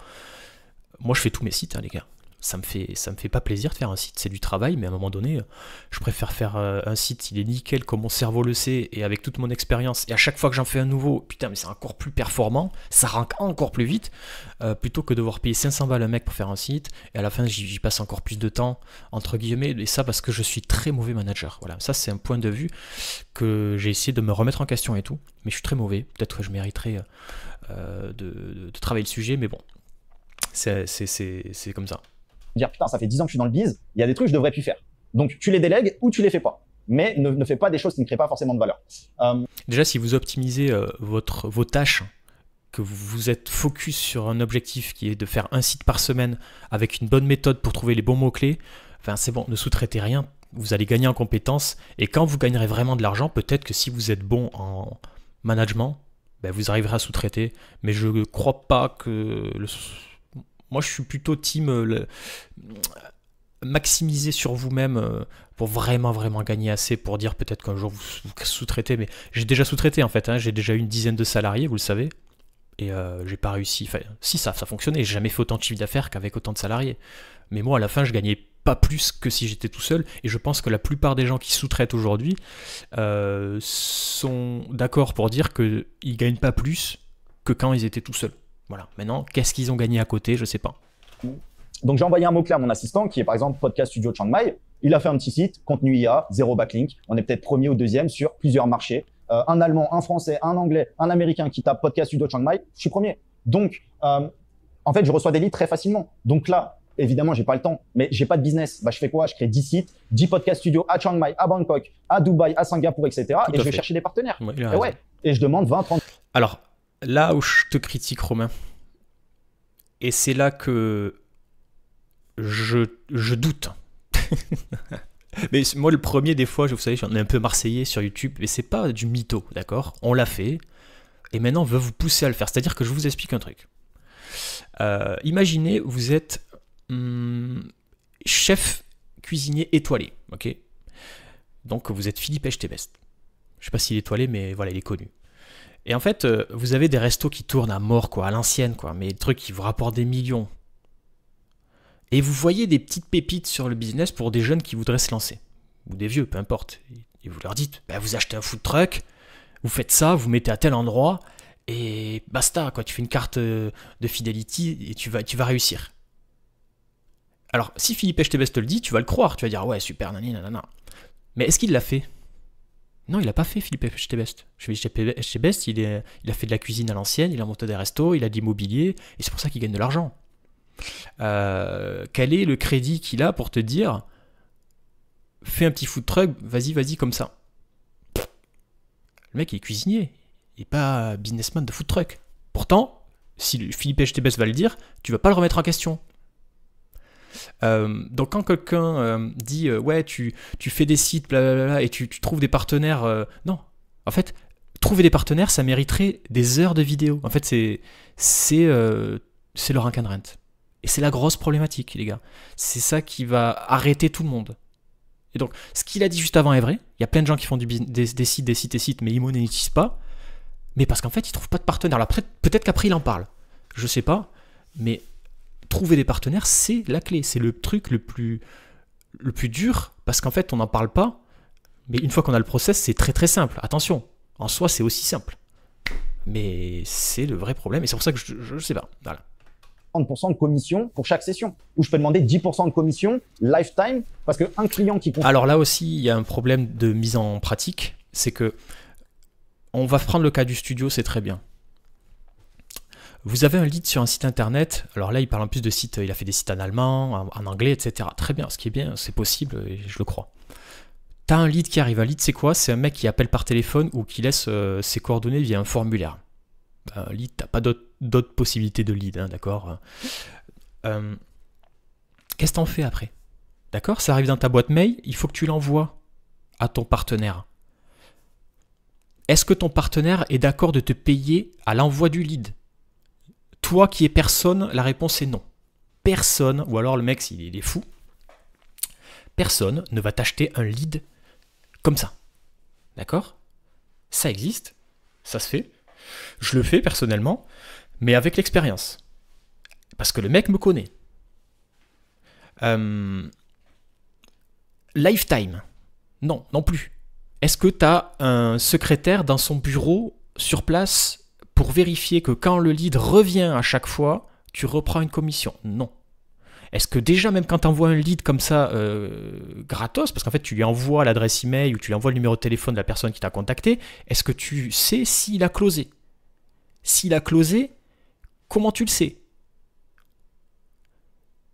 Speaker 1: moi je fais tous mes sites, hein, les gars. Ça me fait pas plaisir de faire un site, c'est du travail, mais à un moment donné, je préfère faire un site, il est nickel comme mon cerveau le sait, et avec toute mon expérience, et à chaque fois que j'en fais un nouveau, putain, mais c'est encore plus performant, ça rank encore plus vite, plutôt que de devoir payer 500 balles à un mec pour faire un site, et à la fin, j'y passe encore plus de temps, entre guillemets, et ça parce que je suis très mauvais manager. Voilà, ça c'est un point de vue que j'ai essayé de me remettre en question et tout, mais je suis très mauvais, peut-être que je mériterais de travailler le sujet, mais bon, c'est comme ça.
Speaker 2: Dire putain, ça fait 10 ans que je suis dans le biz, il y a des trucs que je devrais plus faire. Donc tu les délègues ou tu les fais pas. Mais ne fais pas des choses qui ne créent pas forcément de valeur.
Speaker 1: Déjà, si vous optimisez vos tâches que vous êtes focus sur un objectif qui est de faire un site par semaine avec une bonne méthode pour trouver les bons mots-clés, enfin c'est bon, ne sous-traitez rien, vous allez gagner en compétences et quand vous gagnerez vraiment de l'argent, peut-être que si vous êtes bon en management, ben vous arriverez à sous-traiter, mais je ne crois pas que... Moi je suis plutôt team maximiser sur vous-même pour vraiment gagner assez pour dire peut-être qu'un jour vous sous-traitez, mais j'ai déjà sous-traité en fait, hein, j'ai déjà eu une dizaine de salariés, vous le savez. Et j'ai pas réussi. Enfin, si ça fonctionnait, j'ai jamais fait autant de chiffre d'affaires qu'avec autant de salariés. Mais moi, à la fin, je gagnais pas plus que si j'étais tout seul. Et je pense que la plupart des gens qui sous-traitent aujourd'hui sont d'accord pour dire qu'ils gagnent pas plus que quand ils étaient tout seuls. Voilà. Maintenant, qu'est-ce qu'ils ont gagné à côté, je sais pas.
Speaker 2: Donc, j'ai envoyé un mot-clé à mon assistant qui est par exemple Podcast Studio Chiang Mai. Il a fait un petit site, contenu IA, 0 backlink. On est peut-être premier ou deuxième sur plusieurs marchés. Un Allemand, un Français, un Anglais, un Américain qui tape Podcast Studio Chiang Mai, je suis premier. Donc, en fait, je reçois des leads très facilement. Donc là, évidemment, j'ai pas le temps, mais j'ai pas de business. Bah, je fais quoi? Je crée 10 sites, 10 podcast studios à Chiang Mai, à Bangkok, à Dubaï, à Singapour, etc. Et je vais chercher des partenaires.
Speaker 1: Ouais,
Speaker 2: et je demande 20, 30.
Speaker 1: Alors, là où je te critique, Romain, et c'est là que je doute. Mais moi, le premier, des fois, vous savez, j'en ai un peu marseillais sur YouTube, mais c'est pas du mytho, d'accord? On l'a fait, et maintenant, on veut vous pousser à le faire. C'est-à-dire que je vous explique un truc. Imaginez, vous êtes chef cuisinier étoilé, ok? Donc, vous êtes Philippe Etchebest. Je sais pas s'il est étoilé, mais voilà, il est connu. Et en fait, vous avez des restos qui tournent à mort, quoi, à l'ancienne, quoi, mais des trucs qui vous rapportent des millions. Et vous voyez des petites pépites sur le business pour des jeunes qui voudraient se lancer. Ou des vieux, peu importe. Et vous leur dites, bah, vous achetez un food truck, vous faites ça, vous mettez à tel endroit, et basta, quoi. Tu fais une carte de fidelity et tu vas réussir. Alors, si Philippe Etchebest te le dit, tu vas le croire. Tu vas dire, ouais, super, nani, nanana. Mais est-ce qu'il l'a fait? Non, il n'a pas fait Philippe Etchebest. Philippe Etchebest, il a fait de la cuisine à l'ancienne, il a monté des restos, il a de l'immobilier, et c'est pour ça qu'il gagne de l'argent. Quel est le crédit qu'il a pour te dire fais un petit food truck, vas-y comme ça? Le mec il est cuisinier, il n'est pas businessman de food truck. Pourtant, si Philippe Etchebest va le dire, tu vas pas le remettre en question. Donc quand quelqu'un dit ouais tu fais des sites blablabla et tu trouves des partenaires, non, en fait trouver des partenaires ça mériterait des heures de vidéo. En fait c'est le rank and rent. Et c'est la grosse problématique, les gars. C'est ça qui va arrêter tout le monde. Et donc, ce qu'il a dit juste avant est vrai. Il y a plein de gens qui font des sites, mais ils ne monétisent pas. Mais parce qu'en fait, ils ne trouvent pas de partenaire. Alors peut-être qu'après, il en parle. Je ne sais pas. Mais trouver des partenaires, c'est la clé. C'est le truc le plus dur. Parce qu'en fait, on n'en parle pas. Mais une fois qu'on a le process, c'est très très simple. Attention, en soi, c'est aussi simple. Mais c'est le vrai problème. Et c'est pour ça que je ne sais pas. Voilà.
Speaker 2: 30% de commission pour chaque session, où je peux demander 10% de commission lifetime, parce qu'un client qui...
Speaker 1: Alors là aussi, il y a un problème de mise en pratique, c'est que, on va prendre le cas du studio, c'est très bien. Vous avez un lead sur un site internet, alors là il parle en plus de sites, il a fait des sites en allemand, en anglais, etc. Très bien, ce qui est bien, c'est possible, et je le crois. T'as un lead qui arrive, un lead c'est quoi? C'est un mec qui appelle par téléphone ou qui laisse ses coordonnées via un formulaire. Un lead, t'as pas d'autres possibilités de lead, hein, d'accord? Qu'est-ce que t'en fais après? D'accord? Ça arrive dans ta boîte mail, il faut que tu l'envoies à ton partenaire. Est-ce que ton partenaire est d'accord de te payer à l'envoi du lead? Toi qui es personne, la réponse est non. Personne, ou alors le mec, il est fou, personne ne va t'acheter un lead comme ça. D'accord? Ça existe, ça se fait. Je le fais personnellement, mais avec l'expérience. Parce que le mec me connaît. Lifetime. Non, non plus. Est-ce que tu as un secrétaire dans son bureau sur place pour vérifier que quand le lead revient à chaque fois, tu reprends une commission? Non. Est-ce que déjà, même quand tu envoies un lead comme ça, gratos, parce qu'en fait tu lui envoies l'adresse email ou tu lui envoies le numéro de téléphone de la personne qui t'a contacté, est-ce que tu sais s'il a closé? S'il a closé, comment tu le sais?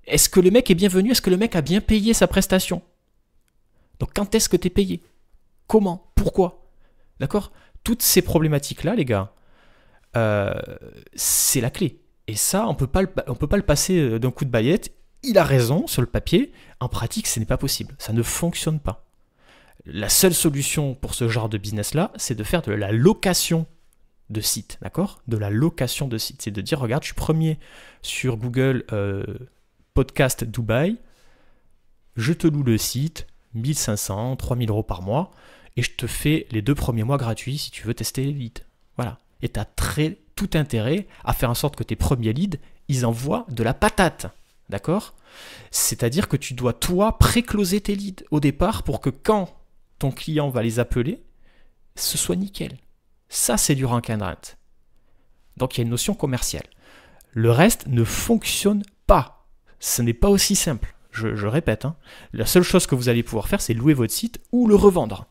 Speaker 1: Est-ce que le mec est bienvenu? Est-ce que le mec a bien payé sa prestation? Donc quand est-ce que tu es payé? Comment? Pourquoi? D'accord? Toutes ces problématiques-là, les gars, c'est la clé. Et ça, on peut pas le passer d'un coup de baguette. Il a raison sur le papier. En pratique, ce n'est pas possible. Ça ne fonctionne pas. La seule solution pour ce genre de business-là, c'est de faire de la location de sites, d'accord? De la location de sites. C'est de dire, regarde, je suis premier sur Google Podcast Dubaï, je te loue le site, 1500, 3000 euros par mois, et je te fais les 2 premiers mois gratuits si tu veux tester les leads. Voilà. Et tu as tout intérêt à faire en sorte que tes premiers leads, ils envoient de la patate. D'accord? C'est-à-dire que tu dois, toi, pré-closer tes leads au départ pour que quand ton client va les appeler, ce soit nickel. Ça, c'est du rank and rent. Donc, il y a une notion commerciale. Le reste ne fonctionne pas. Ce n'est pas aussi simple. Je répète, hein. La seule chose que vous allez pouvoir faire, c'est louer votre site ou le revendre.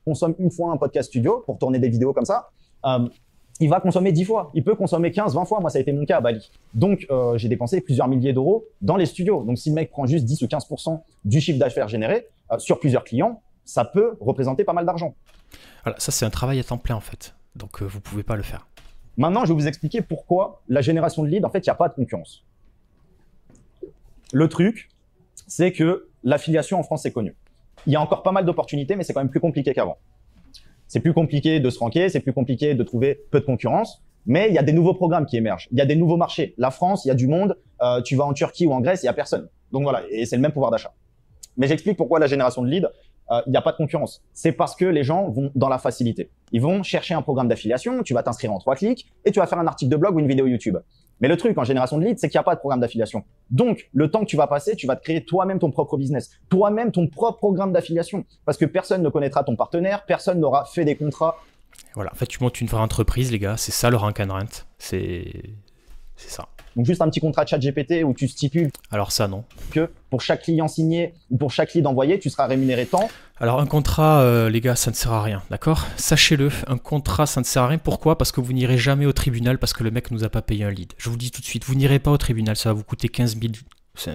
Speaker 2: Consomme une fois un podcast studio pour tourner des vidéos comme ça. Il va consommer 10 fois. Il peut consommer 15, 20 fois. Moi, ça a été mon cas à Bali. Donc, j'ai dépensé plusieurs milliers d'euros dans les studios. Donc, si le mec prend juste 10 ou 15% du chiffre d'affaires généré sur plusieurs clients, ça peut représenter pas mal d'argent.
Speaker 1: Voilà, ça, c'est un travail à temps plein, en fait. Donc, vous ne pouvez pas le faire.
Speaker 2: Maintenant, je vais vous expliquer pourquoi la génération de leads, en fait, il n'y a pas de concurrence. Le truc, c'est que l'affiliation en France, c'est connu. Il y a encore pas mal d'opportunités, mais c'est quand même plus compliqué qu'avant. C'est plus compliqué de se ranker, c'est plus compliqué de trouver peu de concurrence, mais il y a des nouveaux programmes qui émergent. Il y a des nouveaux marchés. La France, il y a du monde. Tu vas en Turquie ou en Grèce, il n'y a personne. Donc voilà, et c'est le même pouvoir d'achat. Mais j'explique pourquoi la génération de leads, il n'y a pas de concurrence. C'est parce que les gens vont dans la facilité. Ils vont chercher un programme d'affiliation, tu vas t'inscrire en 3 clics et tu vas faire un article de blog ou une vidéo YouTube. Mais le truc en génération de leads, c'est qu'il n'y a pas de programme d'affiliation. Donc, le temps que tu vas passer, tu vas te créer toi-même ton propre business, toi-même ton propre programme d'affiliation. Parce que personne ne connaîtra ton partenaire, personne n'aura fait des contrats.
Speaker 1: Voilà, en fait, tu montes une vraie entreprise, les gars. C'est ça le rank and rent. C'est ça.
Speaker 2: Donc, juste un petit contrat de ChatGPT où tu stipules
Speaker 1: Alors ça, non.
Speaker 2: que pour chaque client signé ou pour chaque lead envoyé, tu seras rémunéré tant.
Speaker 1: Alors un contrat, les gars, ça ne sert à rien, d'accord? Sachez-le, un contrat, ça ne sert à rien. Pourquoi? Parce que vous n'irez jamais au tribunal parce que le mec nous a pas payé un lead. Je vous dis tout de suite, vous n'irez pas au tribunal, ça va vous coûter 15 000.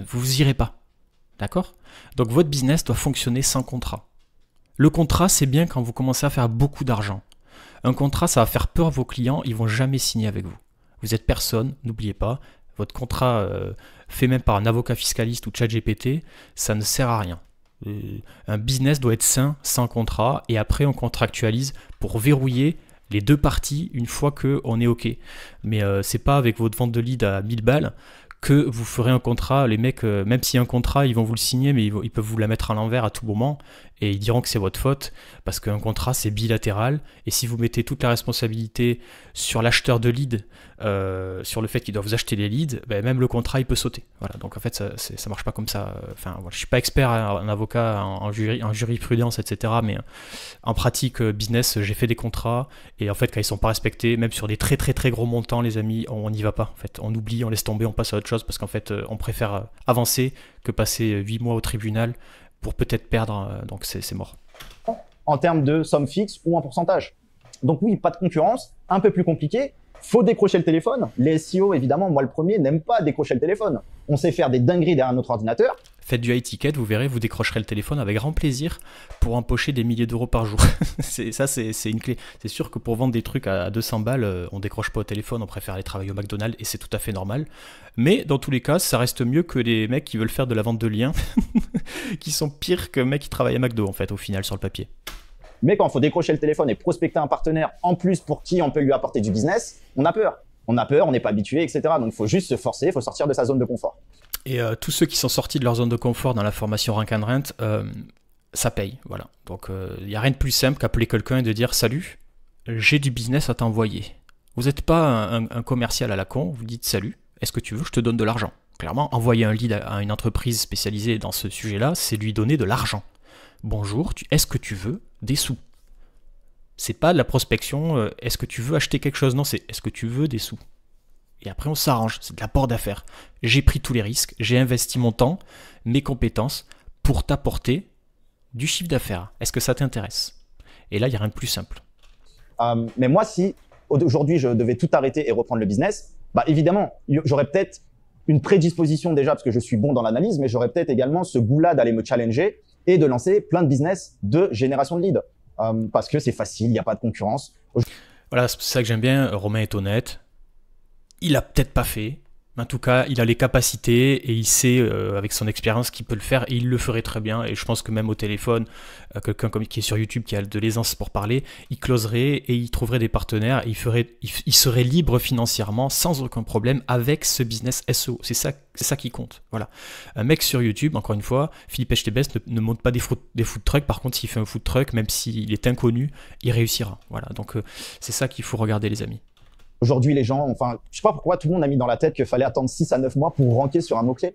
Speaker 1: Vous irez pas, d'accord? Donc votre business doit fonctionner sans contrat. Le contrat, c'est bien quand vous commencez à faire beaucoup d'argent. Un contrat, ça va faire peur à vos clients, ils vont jamais signer avec vous. Vous êtes personne, n'oubliez pas. Votre contrat fait même par un avocat fiscaliste ou ChatGPT, ça ne sert à rien. Un business doit être sain, sans contrat, et après on contractualise pour verrouiller les deux parties une fois qu'on est OK. Mais c'est pas avec votre vente de lead à 1000 balles que vous ferez un contrat. Les mecs, même s'il y a un contrat, ils vont vous le signer, mais ils peuvent vous la mettre à l'envers à tout moment, et ils diront que c'est votre faute, parce qu'un contrat, c'est bilatéral, et si vous mettez toute la responsabilité sur l'acheteur de lead, sur le fait qu'il doit vous acheter les leads, ben même le contrat, il peut sauter. Voilà, donc en fait, ça marche pas comme ça. Enfin, voilà, je suis pas expert en avocat, en jurisprudence, etc., mais en pratique business, j'ai fait des contrats, et en fait, quand ils sont pas respectés, même sur des très très très gros montants, les amis, on n'y va pas. En fait, on oublie, on laisse tomber, on passe à autre chose, parce qu'en fait, on préfère avancer que passer 8 mois au tribunal pour peut-être perdre, donc c'est mort.
Speaker 2: En termes de somme fixe ou en pourcentage. Donc oui, pas de concurrence, un peu plus compliqué. Faut décrocher le téléphone. Les SEO, évidemment, moi le premier, n'aime pas décrocher le téléphone. On sait faire des dingueries derrière notre ordinateur.
Speaker 1: Faites du high ticket, vous verrez, vous décrocherez le téléphone avec grand plaisir pour empocher des milliers d'euros par jour. C'est une clé. C'est sûr que pour vendre des trucs à 200 balles, on décroche pas au téléphone, on préfère aller travailler au McDonald's et c'est tout à fait normal. Mais dans tous les cas, ça reste mieux que les mecs qui veulent faire de la vente de liens, qui sont pires que mecs qui travaillent à McDo en fait, au final, sur le papier.
Speaker 2: Mais quand il faut décrocher le téléphone et prospecter un partenaire en plus pour qui on peut lui apporter du business, on a peur. On a peur, on n'est pas habitué, etc. Donc il faut juste se forcer, il faut sortir de sa zone de confort.
Speaker 1: Et tous ceux qui sont sortis de leur zone de confort dans la formation Rank and Rent, ça paye. Voilà. Donc il n'y a rien de plus simple qu'appeler quelqu'un et de dire « Salut, j'ai du business à t'envoyer ». Vous n'êtes pas un commercial à la con, vous dites « Salut, est-ce que tu veux, je te donne de l'argent ». Clairement, envoyer un lead à une entreprise spécialisée dans ce sujet-là, c'est lui donner de l'argent. Bonjour, est-ce que tu veux des sous? C'est pas de la prospection, est-ce que tu veux acheter quelque chose? Non, c'est est-ce que tu veux des sous? Et après on s'arrange, c'est de l'apport d'affaires. J'ai pris tous les risques, j'ai investi mon temps, mes compétences pour t'apporter du chiffre d'affaires. Est-ce que ça t'intéresse? Et là, il n'y a rien de plus simple.
Speaker 2: Mais moi, si aujourd'hui je devais tout arrêter et reprendre le business, bah évidemment, j'aurais peut-être une prédisposition déjà parce que je suis bon dans l'analyse, mais j'aurais peut-être également ce goût-là d'aller me challenger et de lancer plein de business de génération de leads. Parce que c'est facile, il n'y a pas de concurrence.
Speaker 1: Voilà, c'est ça que j'aime bien. Romain est honnête. Il a peut-être pas fait. Mais en tout cas, il a les capacités et il sait, avec son expérience, qu'il peut le faire et il le ferait très bien. Et je pense que même au téléphone, quelqu'un comme qui est sur YouTube, qui a de l'aisance pour parler, il closerait et il trouverait des partenaires. Et il serait libre financièrement sans aucun problème avec ce business SEO. C'est ça qui compte. Voilà. Un mec sur YouTube, encore une fois, Philippe HTBS ne monte pas des food trucks. Par contre, s'il fait un food truck, même s'il est inconnu, il réussira. Voilà. Donc, c'est ça qu'il faut regarder, les amis.
Speaker 2: Aujourd'hui, les gens, enfin, je sais pas pourquoi tout le monde a mis dans la tête qu'il fallait attendre 6 à 9 mois pour ranker sur un mot-clé.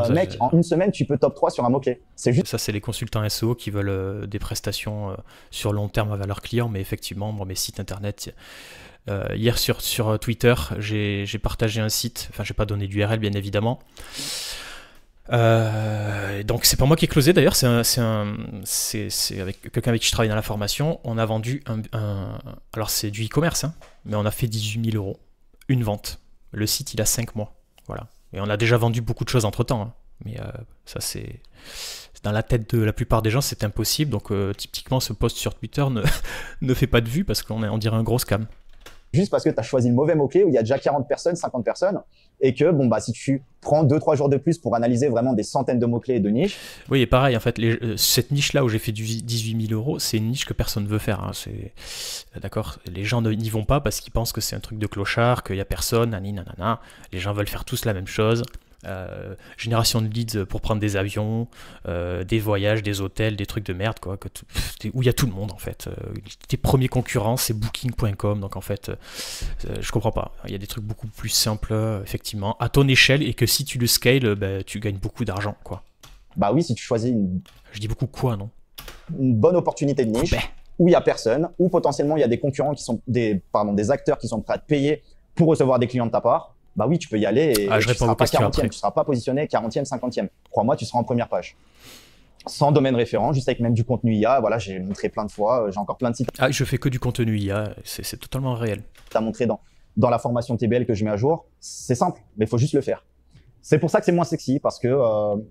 Speaker 2: Mec, en une semaine, tu peux top 3 sur un mot-clé. C'est juste.
Speaker 1: Ça, c'est les consultants SEO qui veulent des prestations sur long terme avec leurs clients, mais effectivement, moi, mes sites internet. Hier sur Twitter, j'ai partagé un site, enfin, j'ai pas donné d'URL, bien évidemment. Donc c'est pas moi qui ai closé d'ailleurs, c'est avec quelqu'un avec qui je travaille dans la formation. On a vendu alors c'est du e-commerce, hein, mais on a fait 18 000 €, une vente. Le site il a 5 mois, voilà. Et on a déjà vendu beaucoup de choses entre temps, hein. Mais ça c'est dans la tête de la plupart des gens, c'est impossible. Donc typiquement ce post sur Twitter ne fait pas de vue parce qu'on dirait un gros scam.
Speaker 2: Juste parce que tu as choisi le mauvais mot-clé où il y a déjà 40 personnes, 50 personnes, et que bon bah si tu prends 2-3 jours de plus pour analyser vraiment des centaines de mots-clés et de niches.
Speaker 1: Oui, et pareil, en fait, cette niche-là où j'ai fait du 18 000 €, c'est une niche que personne ne veut faire, hein. D'accord, les gens n'y vont pas parce qu'ils pensent que c'est un truc de clochard, qu'il n'y a personne, nanana. Les gens veulent faire tous la même chose. Génération de leads pour prendre des avions, des voyages, des hôtels, des trucs de merde, quoi, où il y a tout le monde en fait. Tes premiers concurrents, c'est Booking.com, donc en fait, je comprends pas. Il y a des trucs beaucoup plus simples, effectivement, à ton échelle, et que si tu le scales, bah, tu gagnes beaucoup d'argent, quoi.
Speaker 2: Bah oui, si tu choisis
Speaker 1: Je dis beaucoup quoi, non?
Speaker 2: Une bonne opportunité de niche où il y a personne, où potentiellement il y a des concurrents qui sont des acteurs qui sont prêts à te payer pour recevoir des clients de ta part. Bah oui, tu peux y aller et
Speaker 1: je
Speaker 2: tu
Speaker 1: réponds
Speaker 2: seras
Speaker 1: aux
Speaker 2: pas
Speaker 1: questions
Speaker 2: 40e,
Speaker 1: après.
Speaker 2: tu seras pas positionné 40e, 50e. Crois-moi, tu seras en première page. Sans domaine référent, juste avec même du contenu IA. Voilà, j'ai montré plein de fois, j'ai encore plein de sites
Speaker 1: Je fais que du contenu IA, c'est totalement réel.
Speaker 2: à montrer dans la formation TBL que je mets à jour. C'est simple, mais il faut juste le faire. C'est pour ça que c'est moins sexy, parce que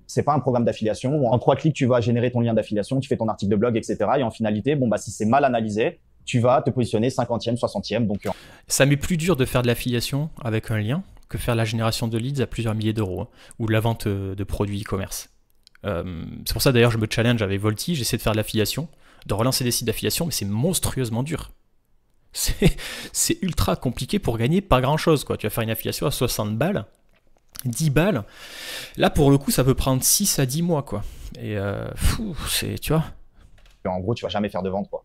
Speaker 2: c'est pas un programme d'affiliation où en 3 clics, tu vas générer ton lien d'affiliation, tu fais ton article de blog, etc. Et en finalité, bon bah si c'est mal analysé, tu vas te positionner 50e, 60e. Donc,
Speaker 1: ça m'est plus dur de faire de l'affiliation avec un lien que faire la génération de leads à plusieurs milliers d'euros, hein, ou de la vente de produits e-commerce. C'est pour ça d'ailleurs je me challenge avec Volti, j'essaie de faire de l'affiliation, de relancer des sites d'affiliation, mais c'est monstrueusement dur. C'est ultra compliqué pour gagner pas grand chose, quoi. Tu vas faire une affiliation à 60 balles, 10 balles. Là pour le coup ça peut prendre 6 à 10 mois, quoi. Et tu vois.
Speaker 2: En gros, tu vas jamais faire de vente, quoi.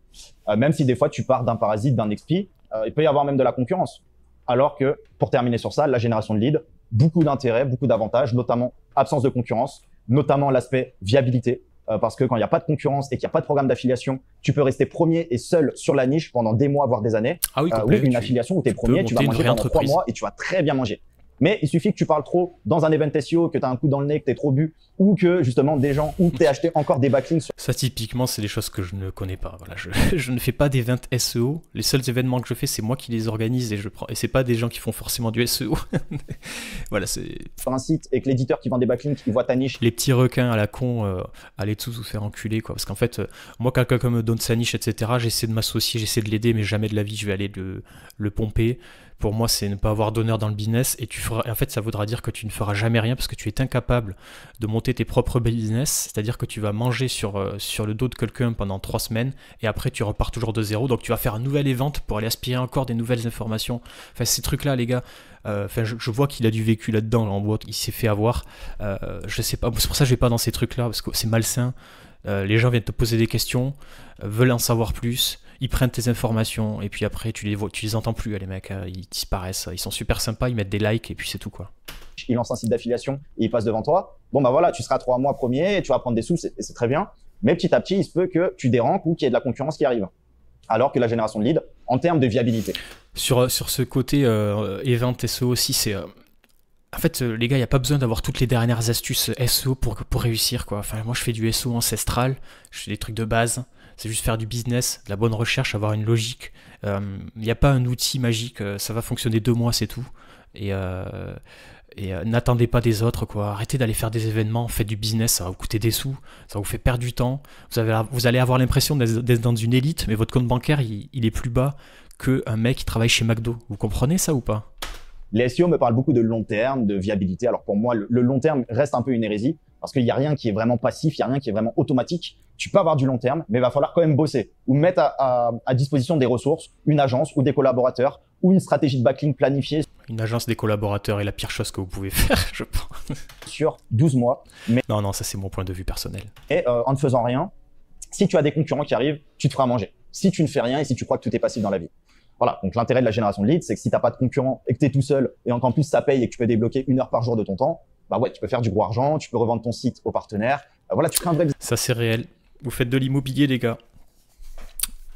Speaker 2: Même si des fois tu pars d'un parasite, d'un expi, il peut y avoir même de la concurrence. Alors que, pour terminer sur ça, la génération de leads, beaucoup d'intérêts, beaucoup d'avantages, notamment absence de concurrence, notamment l'aspect viabilité. Parce que quand il n'y a pas de concurrence et qu'il n'y a pas de programme d'affiliation, tu peux rester premier et seul sur la niche pendant des mois, voire des années.
Speaker 1: Ah oui,
Speaker 2: ou une affiliation où tu es premier, tu vas manger pendant 3 mois et tu vas très bien manger. Mais il suffit que tu parles trop dans un event SEO, que tu as un coup dans le nez, que tu es trop bu, ou que justement des gens, ou que tu as acheté encore des backlinks.
Speaker 1: Ça typiquement, c'est des choses que je ne connais pas. Voilà, je ne fais pas d'event SEO. Les seuls événements que je fais, c'est moi qui les organise et c'est pas des gens qui font forcément du SEO. Voilà, c'est
Speaker 2: sur un site et que l'éditeur qui vend des backlinks, il voit ta niche.
Speaker 1: Les petits requins à la con, allez tous vous faire enculer, quoi. Parce qu'en fait, moi, quand quelqu'un me donne sa niche, etc., j'essaie de m'associer, j'essaie de l'aider, mais jamais de la vie, je vais aller le pomper. Pour moi, c'est ne pas avoir d'honneur dans le business, et en fait, ça voudra dire que tu ne feras jamais rien parce que tu es incapable de monter tes propres business, c'est-à-dire que tu vas manger sur le dos de quelqu'un pendant 3 semaines, et après tu repars toujours de zéro, donc tu vas faire un nouvel event pour aller aspirer encore des nouvelles informations. Enfin, ces trucs-là, les gars, je vois qu'il a du vécu là-dedans, en boîte, il s'est fait avoir. Je sais pas, c'est pour ça que je vais pas dans ces trucs-là, parce que c'est malsain. Les gens viennent te poser des questions, veulent en savoir plus, ils prennent tes informations et puis après tu les entends plus, les mecs, ils disparaissent, ils sont super sympas, ils mettent des likes et puis c'est tout, quoi.
Speaker 2: Il lance un site d'affiliation et il passe devant toi. Bon bah voilà, tu seras 3 mois premier et tu vas prendre des sous, c'est très bien. Mais petit à petit, il se peut que tu dérankes ou qu'il y ait de la concurrence qui arrive. Alors que la génération de leads, en termes de viabilité.
Speaker 1: Sur ce côté event SEO aussi, c'est... En fait, les gars, il n'y a pas besoin d'avoir toutes les dernières astuces SEO pour réussir, quoi. Enfin, moi, je fais du SEO ancestral, je fais des trucs de base. C'est juste faire du business, de la bonne recherche, avoir une logique. Il n'y a pas un outil magique, ça va fonctionner 2 mois, c'est tout. Et n'attendez pas des autres, quoi. Arrêtez d'aller faire des événements, faites du business, ça va vous coûter des sous, ça va vous fait perdre du temps. Vous allez avoir l'impression d'être dans une élite, mais votre compte bancaire, il est plus bas qu'un mec qui travaille chez McDo. Vous comprenez ça ou pas?
Speaker 2: Les SEO me parlent beaucoup de long terme, de viabilité. Alors pour moi, le long terme reste un peu une hérésie parce qu'il n'y a rien qui est vraiment passif, il n'y a rien qui est vraiment automatique. Tu peux avoir du long terme, mais il va falloir quand même bosser ou mettre à disposition des ressources, une agence ou des collaborateurs ou une stratégie de backlink planifiée.
Speaker 1: Une agence, des collaborateurs est la pire chose que vous pouvez faire, je pense.
Speaker 2: Sur 12 mois. Mais
Speaker 1: non, ça c'est mon point de vue personnel.
Speaker 2: Et en ne faisant rien, si tu as des concurrents qui arrivent, tu te feras manger. Si tu ne fais rien et si tu crois que tout est passif dans la vie. Voilà, donc l'intérêt de la génération de leads, c'est que si tu n'as pas de concurrent et que tu es tout seul et qu'en plus ça paye et que tu peux débloquer 1 heure par jour de ton temps, bah ouais, tu peux faire du gros argent, tu peux revendre ton site aux partenaires. Voilà, tu crées un vrai business.
Speaker 1: Ça c'est réel. Vous faites de l'immobilier, les gars.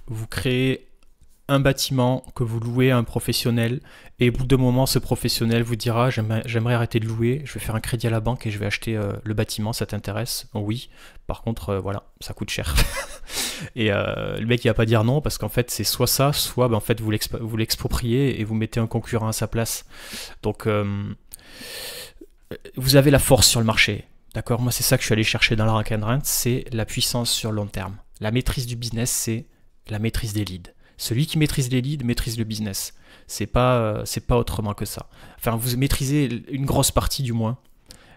Speaker 1: Vous créez un bâtiment que vous louez à un professionnel et au bout d'un moment, ce professionnel vous dira j'aimerais arrêter de louer, je vais faire un crédit à la banque et je vais acheter le bâtiment, ça t'intéresse? Oui. Par contre, voilà, ça coûte cher. Et le mec il va pas dire non parce qu'en fait c'est soit ça, soit en fait vous l'expropriez et vous mettez un concurrent à sa place. Donc vous avez la force sur le marché. D'accord, moi c'est ça que je suis allé chercher dans la Rank and Rent, c'est la puissance sur le long terme. La maîtrise du business, c'est la maîtrise des leads. Celui qui maîtrise les leads maîtrise le business. C'est pas autrement que ça. Enfin, vous maîtrisez une grosse partie du moins,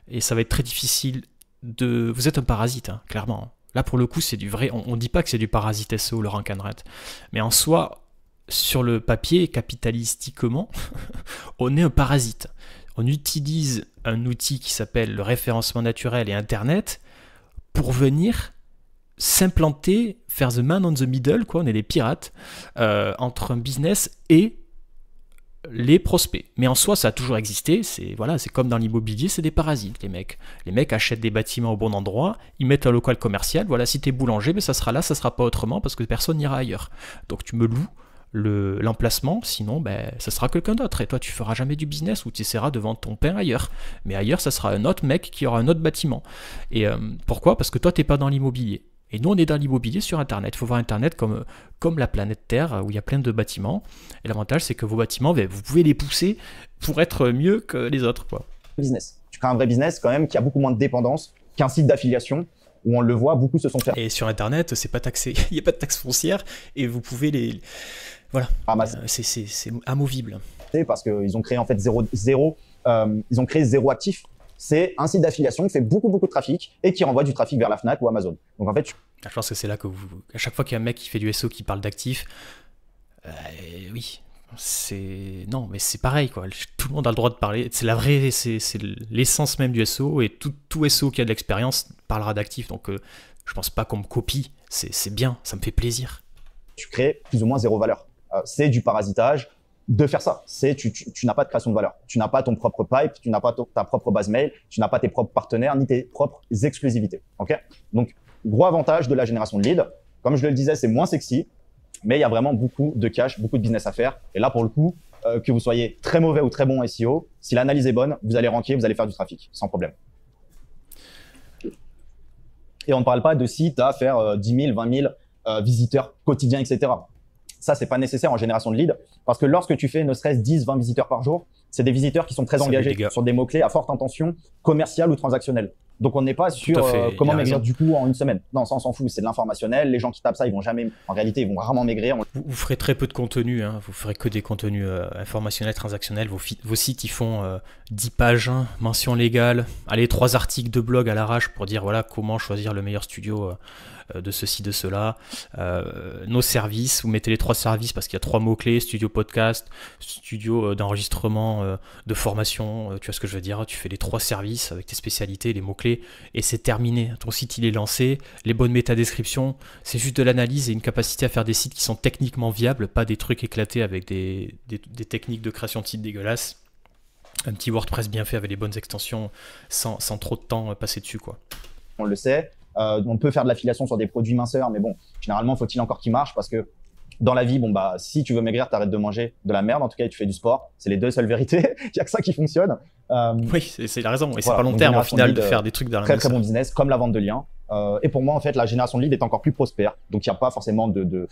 Speaker 1: et ça va être très difficile de. Vous êtes un parasite, hein, clairement. Là pour le coup c'est du vrai. On dit pas que c'est du parasite SEO le Rank and Rent, mais en soi, sur le papier, capitalistiquement, on est un parasite. On utilise un outil qui s'appelle le référencement naturel et Internet pour venir s'implanter, faire the man on the middle, quoi. On est des pirates entre un business et les prospects. Mais en soi, ça a toujours existé. C'est comme dans l'immobilier, c'est des parasites, les mecs. Les mecs achètent des bâtiments au bon endroit, ils mettent un local commercial. Voilà, si t'es boulanger, ben ça sera là, ça sera pas autrement parce que personne n'ira ailleurs. Donc tu me loues l'emplacement, sinon ben, ça sera quelqu'un d'autre et toi tu feras jamais du business ou tu essaieras de vendre ton pain ailleurs, mais ailleurs ça sera un autre mec qui aura un autre bâtiment. Et pourquoi? Parce que toi t'es pas dans l'immobilier et nous on est dans l'immobilier sur Internet. Il faut voir Internet comme la planète Terre où il y a plein de bâtiments et l'avantage c'est que vos bâtiments ben, vous pouvez les pousser pour être mieux que les autres, quoi.
Speaker 2: Business. Tu crées un vrai business quand même qui a beaucoup moins de dépendance qu'un site d'affiliation où on le voit, beaucoup se sont fait.
Speaker 1: Et sur Internet, c'est pas taxé, il n'y a pas de taxe foncière et vous pouvez les. Voilà, c'est amovible.
Speaker 2: Parce qu'ils ont créé en fait ils ont créé zéro actif. C'est un site d'affiliation qui fait beaucoup de trafic et qui renvoie du trafic vers la Fnac ou Amazon. Donc en fait,
Speaker 1: je pense que c'est là que à chaque fois qu'il y a un mec qui fait du SEO qui parle d'actifs, oui, non, mais c'est pareil quoi. Tout le monde a le droit de parler. C'est la vraie, c'est l'essence même du SEO et tout SEO qui a de l'expérience parlera d'actifs. Donc je pense pas qu'on me copie. C'est bien, ça me fait plaisir.
Speaker 2: Tu crées plus ou moins zéro valeur. C'est du parasitage de faire ça. Tu n'as pas de création de valeur. Tu n'as pas ton propre pipe, tu n'as pas ta propre base mail, tu n'as pas tes propres partenaires ni tes propres exclusivités. Ok? Donc, gros avantage de la génération de leads. Comme je le disais, c'est moins sexy, mais il y a vraiment beaucoup de cash, beaucoup de business à faire. Et là, pour le coup, que vous soyez très mauvais ou très bon en SEO, si l'analyse est bonne, vous allez ranker, vous allez faire du trafic sans problème. Et on ne parle pas de sites à faire 10 000, 20 000 visiteurs quotidiens, etc. Ça, c'est pas nécessaire en génération de leads parce que lorsque tu fais ne serait-ce 10, 20 visiteurs par jour, c'est des visiteurs qui sont très engagés sur des mots-clés à forte intention commerciale ou transactionnelle. Donc, on n'est pas sur comment maigrir du coup en une semaine. Non, ça, on s'en fout. C'est de l'informationnel. Les gens qui tapent ça, ils vont jamais, en réalité, ils vont rarement maigrir.
Speaker 1: Vous ferez très peu de contenu. Hein. Vous ferez que des contenus informationnels, transactionnels. Vos sites, ils font 10 pages, hein, mention légale. Allez, 3 articles de blog à l'arrache pour dire voilà comment choisir le meilleur studio de ceci, de cela. Nos services, vous mettez les 3 services parce qu'il y a 3 mots-clés, studio podcast, studio d'enregistrement, de formation, tu vois ce que je veux dire, tu fais les 3 services avec tes spécialités, les mots-clés, et c'est terminé. Ton site, il est lancé, les bonnes métadescriptions, c'est juste de l'analyse et une capacité à faire des sites qui sont techniquement viables, pas des trucs éclatés avec des techniques de création de sites dégueulasses. Un petit WordPress bien fait avec les bonnes extensions sans trop de temps passé dessus, quoi.
Speaker 2: On le sait. On peut faire de l'affiliation sur des produits minceurs, mais bon, généralement, faut-il encore qu'ils marchent parce que dans la vie, bon, bah, si tu veux maigrir, t'arrêtes de manger de la merde, en tout cas, et tu fais du sport. C'est les deux seules vérités. Il n'y a que ça qui fonctionne.
Speaker 1: Oui, c'est la raison. Et c'est pas long terme, au final, de faire des trucs dans la
Speaker 2: très bon business, comme la vente de liens. Et pour moi, en fait, la génération de leads est encore plus prospère. Donc, il n'y a pas forcément de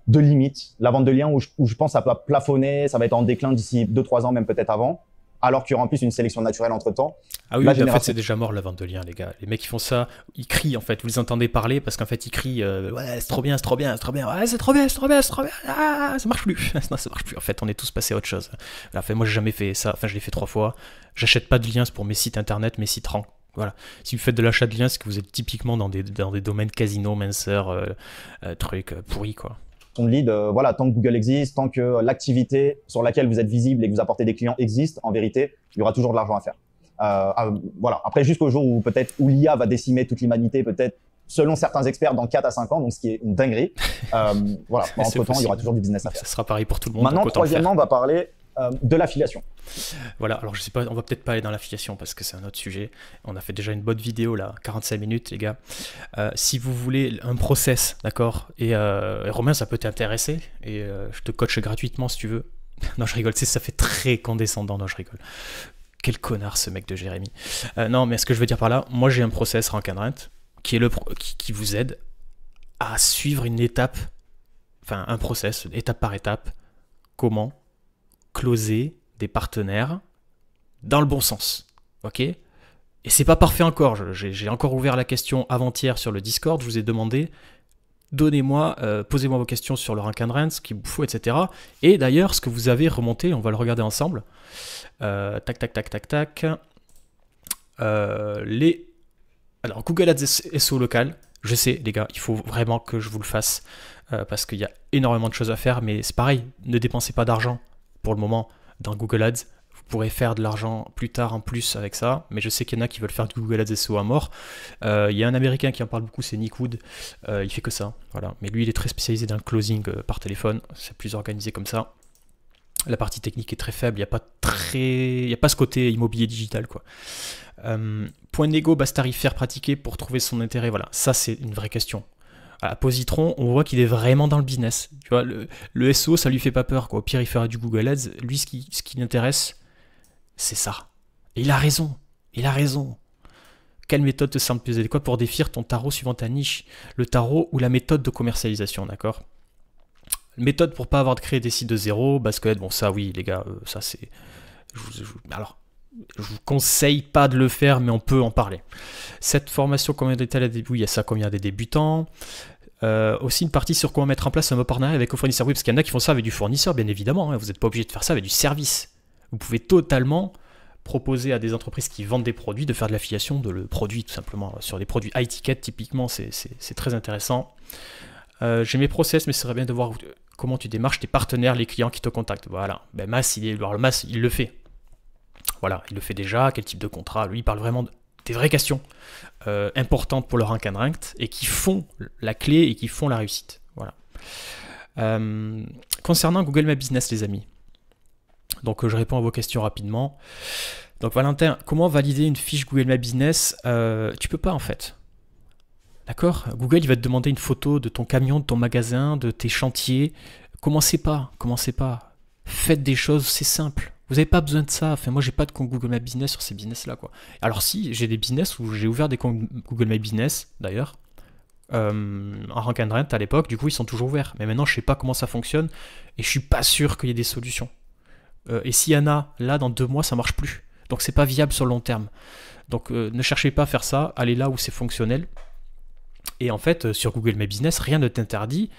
Speaker 2: limite. La vente de liens où je pense que ça peut plafonner, ça va être en déclin d'ici 2-3 ans, même peut-être avant. alors qu'il y aura en plus une sélection naturelle entre temps.
Speaker 1: Ah oui, en fait, c'est déjà mort la vente de liens, les gars. Les mecs qui font ça, ils crient en fait. Vous les entendez parler parce qu'en fait, ils crient ouais, c'est trop bien, c'est trop bien, c'est trop bien, ouais, c'est trop bien, c'est trop bien, c'est trop bien, ah, ça marche plus. Non, ça marche plus. En fait, on est tous passés à autre chose. Enfin, moi, j'ai jamais fait ça. Enfin, je l'ai fait 3 fois. J'achète pas de liens pour mes sites internet, mes sites rank. Voilà. Si vous faites de l'achat de liens, c'est que vous êtes typiquement dans des domaines casino, minceur, trucs pourris, quoi.
Speaker 2: Ton lead, voilà, tant que Google existe, tant que l'activité sur laquelle vous êtes visible et que vous apportez des clients existe, en vérité, il y aura toujours de l'argent à faire. Voilà. Après, jusqu'au jour où peut-être où l'IA va décimer toute l'humanité, peut-être selon certains experts dans 4 à 5 ans, donc ce qui est une dinguerie. Voilà. Entre-temps, il y aura toujours du business à faire.
Speaker 1: Ça sera pareil pour tout le monde.
Speaker 2: Maintenant, troisièmement, on va parler de l'affiliation.
Speaker 1: Voilà, alors je sais pas, on va peut-être pas aller dans l'affiliation parce que c'est un autre sujet. On a fait déjà une bonne vidéo là, 45 minutes les gars. Si vous voulez un process, d'accord, et Romain, ça peut t'intéresser et je te coach gratuitement si tu veux. Non, je rigole, ça fait très condescendant, non, je rigole. Quel connard ce mec de Jérémy. Non, mais ce que je veux dire par là, moi j'ai un process Rank and Rent qui vous aide à suivre une étape, enfin un process, étape par étape, comment closer des partenaires dans le bon sens, ok? Et c'est pas parfait encore, j'ai encore ouvert la question avant-hier sur le Discord, je vous ai demandé, posez-moi vos questions sur le Rank and Rent, ce qu'il vous faut, etc. Et d'ailleurs, ce que vous avez remonté, on va le regarder ensemble. Tac. Alors, Google Ads SEO local, je sais, les gars, il faut vraiment que je vous le fasse, parce qu'il y a énormément de choses à faire, mais c'est pareil, ne dépensez pas d'argent pour le moment dans Google Ads. Vous pourrez faire de l'argent plus tard en plus avec ça, mais je sais qu'il y en a qui veulent faire du Google Ads SEO à mort. Il y a un Américain qui en parle beaucoup, c'est Nick Wood. Il fait que ça, voilà. Mais lui, il est très spécialisé dans le closing par téléphone. C'est plus organisé comme ça. La partie technique est très faible. Il n'y a pas ce côté immobilier digital, quoi. Point négo, base tarifaire pratiquée pour trouver son intérêt. Voilà, ça c'est une vraie question. À Positron, on voit qu'il est vraiment dans le business. Tu vois, le SEO, ça lui fait pas peur, quoi. Au pire, il fera du Google Ads. Lui, ce qui l'intéresse, c'est ça. Et il a raison. Il a raison. Quelle méthode te semble plus adéquate pour définir ton tarot suivant ta niche? Le tarot ou la méthode de commercialisation, d'accord? Méthode pour pas avoir de créer des sites de zéro, basket, bon ça oui les gars, ça c'est... Alors, je vous conseille pas de le faire, mais on peut en parler. Cette formation, combien d'étals à début? Il y a ça, combien des débutants? Aussi une partie sur comment mettre en place un mot partenariat avec un fournisseur. Oui, parce qu'il y en a qui font ça avec du fournisseur, bien évidemment. Hein, vous n'êtes pas obligé de faire ça avec du service. Vous pouvez totalement proposer à des entreprises qui vendent des produits de faire de l'affiliation de le produit, tout simplement. Sur des produits high ticket, typiquement, c'est très intéressant. J'ai mes process, mais ce serait bien de voir comment tu démarches tes partenaires, les clients qui te contactent. Voilà. Ben, Mas, il le fait. Voilà, il le fait déjà. Quel type de contrat? Lui, il parle vraiment des vraies questions importantes pour le Rank and Ranked et qui font la clé et qui font la réussite. Voilà. Concernant Google My Business, les amis. Donc, je réponds à vos questions rapidement. Donc, Valentin, comment valider une fiche Google My Business? Tu peux pas, en fait. D'accord? Google, il va te demander une photo de ton camion, de ton magasin, de tes chantiers. Commencez pas. Faites des choses, c'est simple. Vous n'avez pas besoin de ça. Enfin, moi, j'ai pas de compte Google My Business sur ces business-là, quoi. Alors si, j'ai des business où j'ai ouvert des comptes Google My Business, d'ailleurs, en Rank and Rent à l'époque. Du coup, ils sont toujours ouverts. Mais maintenant, je sais pas comment ça fonctionne et je suis pas sûr qu'il y ait des solutions. Et s'il y en a, là, dans 2 mois, ça marche plus. Donc, c'est pas viable sur le long terme. Donc, ne cherchez pas à faire ça. Allez là où c'est fonctionnel. Et en fait, sur Google My Business, rien ne t'interdit.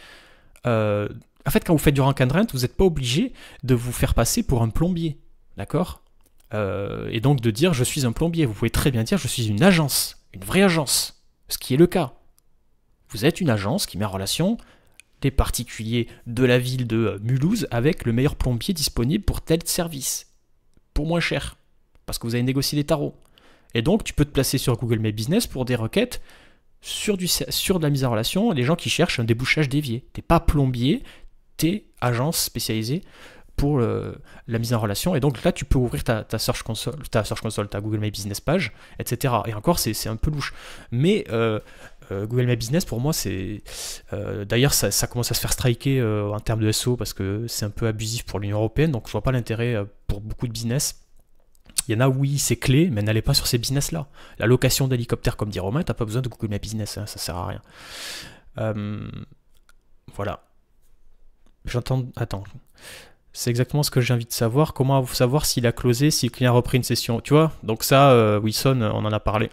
Speaker 1: En fait, quand vous faites du Rank and Rent, vous n'êtes pas obligé de vous faire passer pour un plombier. D'accord? Et donc de dire je suis un plombier. Vous pouvez très bien dire je suis une agence, une vraie agence. Ce qui est le cas. Vous êtes une agence qui met en relation des particuliers de la ville de Mulhouse avec le meilleur plombier disponible pour tel service. Pour moins cher. Parce que vous avez négocié des tarots. Et donc tu peux te placer sur Google My Business pour des requêtes sur de la mise en relation, les gens qui cherchent un débouchage d'évier. T'es pas plombier, t'es agence spécialisée pour la mise en relation. Et donc là, tu peux ouvrir ta Search Console, ta Google My Business page, etc. Et encore, c'est un peu louche. Mais Google My Business, pour moi, c'est... D'ailleurs, ça commence à se faire striker en termes de SEO parce que c'est un peu abusif pour l'Union européenne. Donc, je vois pas l'intérêt pour beaucoup de business. Il y en a, oui, c'est clé, mais n'allez pas sur ces business-là. La location d'hélicoptère, comme dit Romain, t'as pas besoin de Google My Business, hein, ça sert à rien. Voilà. Attends. C'est exactement ce que j'ai envie de savoir. Comment savoir s'il a closé, si le client a repris une session, tu vois? Donc ça, Wilson, on en a parlé.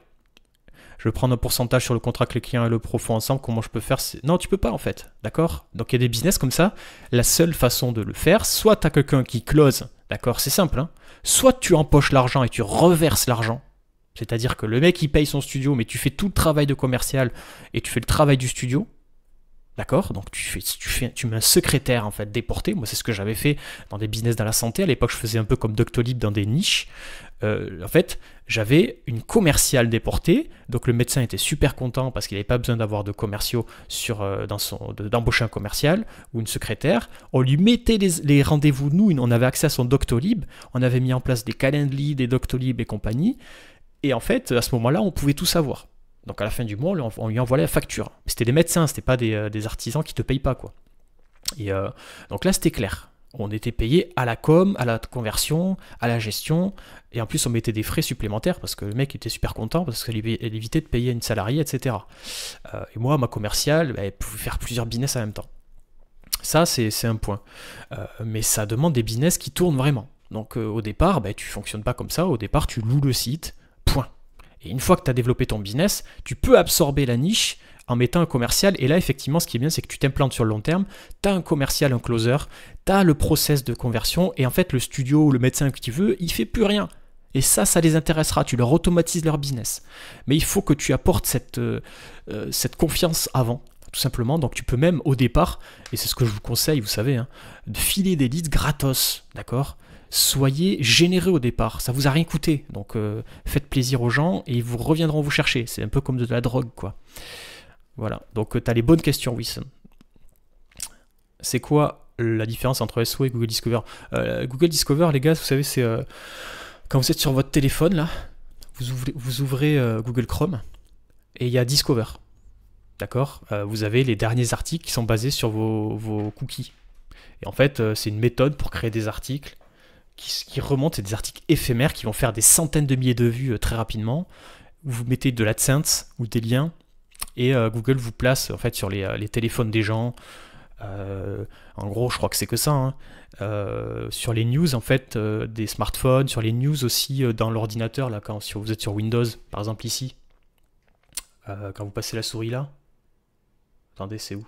Speaker 1: Je vais prendre un pourcentage sur le contrat que le client et le pro font ensemble. Comment je peux faire? Non, tu peux pas en fait, d'accord? Donc il y a des business comme ça. La seule façon de le faire, soit tu as quelqu'un qui close, d'accord? C'est simple, hein? Soit tu empoches l'argent et tu reverses l'argent. C'est-à-dire que le mec il paye son studio, mais tu fais tout le travail de commercial et tu fais le travail du studio. D'accord? Donc tu mets un secrétaire en fait déporté. Moi c'est ce que j'avais fait dans des business dans la santé. À l'époque je faisais un peu comme Doctolib dans des niches. En fait j'avais une commerciale déportée. Donc le médecin était super content parce qu'il n'avait pas besoin d'avoir de commerciaux d'embaucher un commercial ou une secrétaire. On lui mettait les rendez-vous. Nous on avait accès à son Doctolib. On avait mis en place des Calendly, des Doctolib et compagnie. Et en fait à ce moment-là on pouvait tout savoir. Donc à la fin du mois, on lui envoyait la facture. C'était des médecins, c'était pas des artisans qui te payent pas, quoi. Et donc là, c'était clair. On était payé à la com, à la conversion, à la gestion, et en plus on mettait des frais supplémentaires parce que le mec était super content parce qu'elle évitait de payer une salariée, etc. Et moi, ma commerciale, elle pouvait faire plusieurs business en même temps. Ça, c'est un point. Mais ça demande des business qui tournent vraiment. Donc au départ, tu fonctionnes pas comme ça. Au départ, tu loues le site, point. Et une fois que tu as développé ton business, tu peux absorber la niche en mettant un commercial. Et là, effectivement, ce qui est bien, c'est que tu t'implantes sur le long terme. Tu as un commercial, un closer, tu as le process de conversion. Et en fait, le studio ou le médecin que tu veux, il fait plus rien. Et ça les intéressera. Tu leur automatises leur business. Mais il faut que tu apportes cette confiance avant, tout simplement. Donc, tu peux même, au départ, et c'est ce que je vous conseille, vous savez, hein, de filer des leads gratos, d'accord ? Soyez généreux au départ, ça vous a rien coûté, donc faites plaisir aux gens et ils vous reviendront vous chercher, c'est un peu comme de la drogue, quoi. Voilà, donc tu as les bonnes questions, Wilson. C'est quoi la différence entre SEO et Google Discover? Google Discover, les gars, vous savez, c'est quand vous êtes sur votre téléphone, là, vous ouvrez Google Chrome et il y a Discover, d'accord? Vous avez les derniers articles qui sont basés sur vos cookies. Et en fait, c'est une méthode pour créer des articles qui remontent, c'est des articles éphémères qui vont faire des centaines de milliers de vues très rapidement. Vous mettez de l'AdSense ou des liens et Google vous place en fait sur les téléphones des gens. En gros, je crois que c'est que ça. Hein. Sur les news en fait des smartphones, sur les news aussi dans l'ordinateur là, si vous êtes sur Windows, par exemple ici, quand vous passez la souris là. Attendez, c'est où?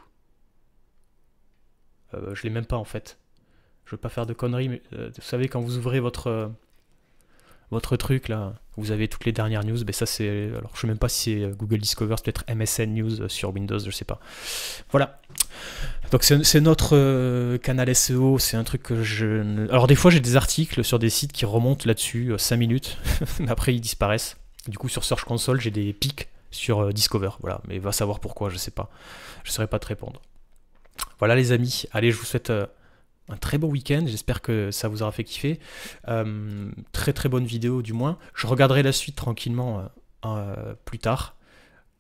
Speaker 1: Je l'ai même pas en fait. Je veux pas faire de conneries, mais vous savez, quand vous ouvrez votre truc là, vous avez toutes les dernières news. Ben ça c'est, alors je sais même pas si c'est Google Discover, c'est peut-être MSN News sur Windows, je sais pas. Voilà. Donc c'est notre canal SEO, c'est un truc que alors des fois j'ai des articles sur des sites qui remontent là-dessus 5 minutes, mais après ils disparaissent. Du coup sur Search Console j'ai des pics sur Discover, voilà. Mais va savoir pourquoi, je sais pas. Je saurais pas te répondre. Voilà les amis, allez, je vous souhaite un très bon week-end, j'espère que ça vous aura fait kiffer. Très très bonne vidéo du moins. Je regarderai la suite tranquillement plus tard.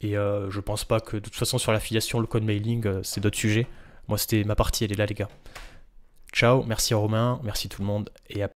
Speaker 1: Et je pense pas que de toute façon sur l'affiliation, le code mailing, c'est d'autres sujets. Moi c'était ma partie, elle est là les gars. Ciao, merci Romain, merci tout le monde et à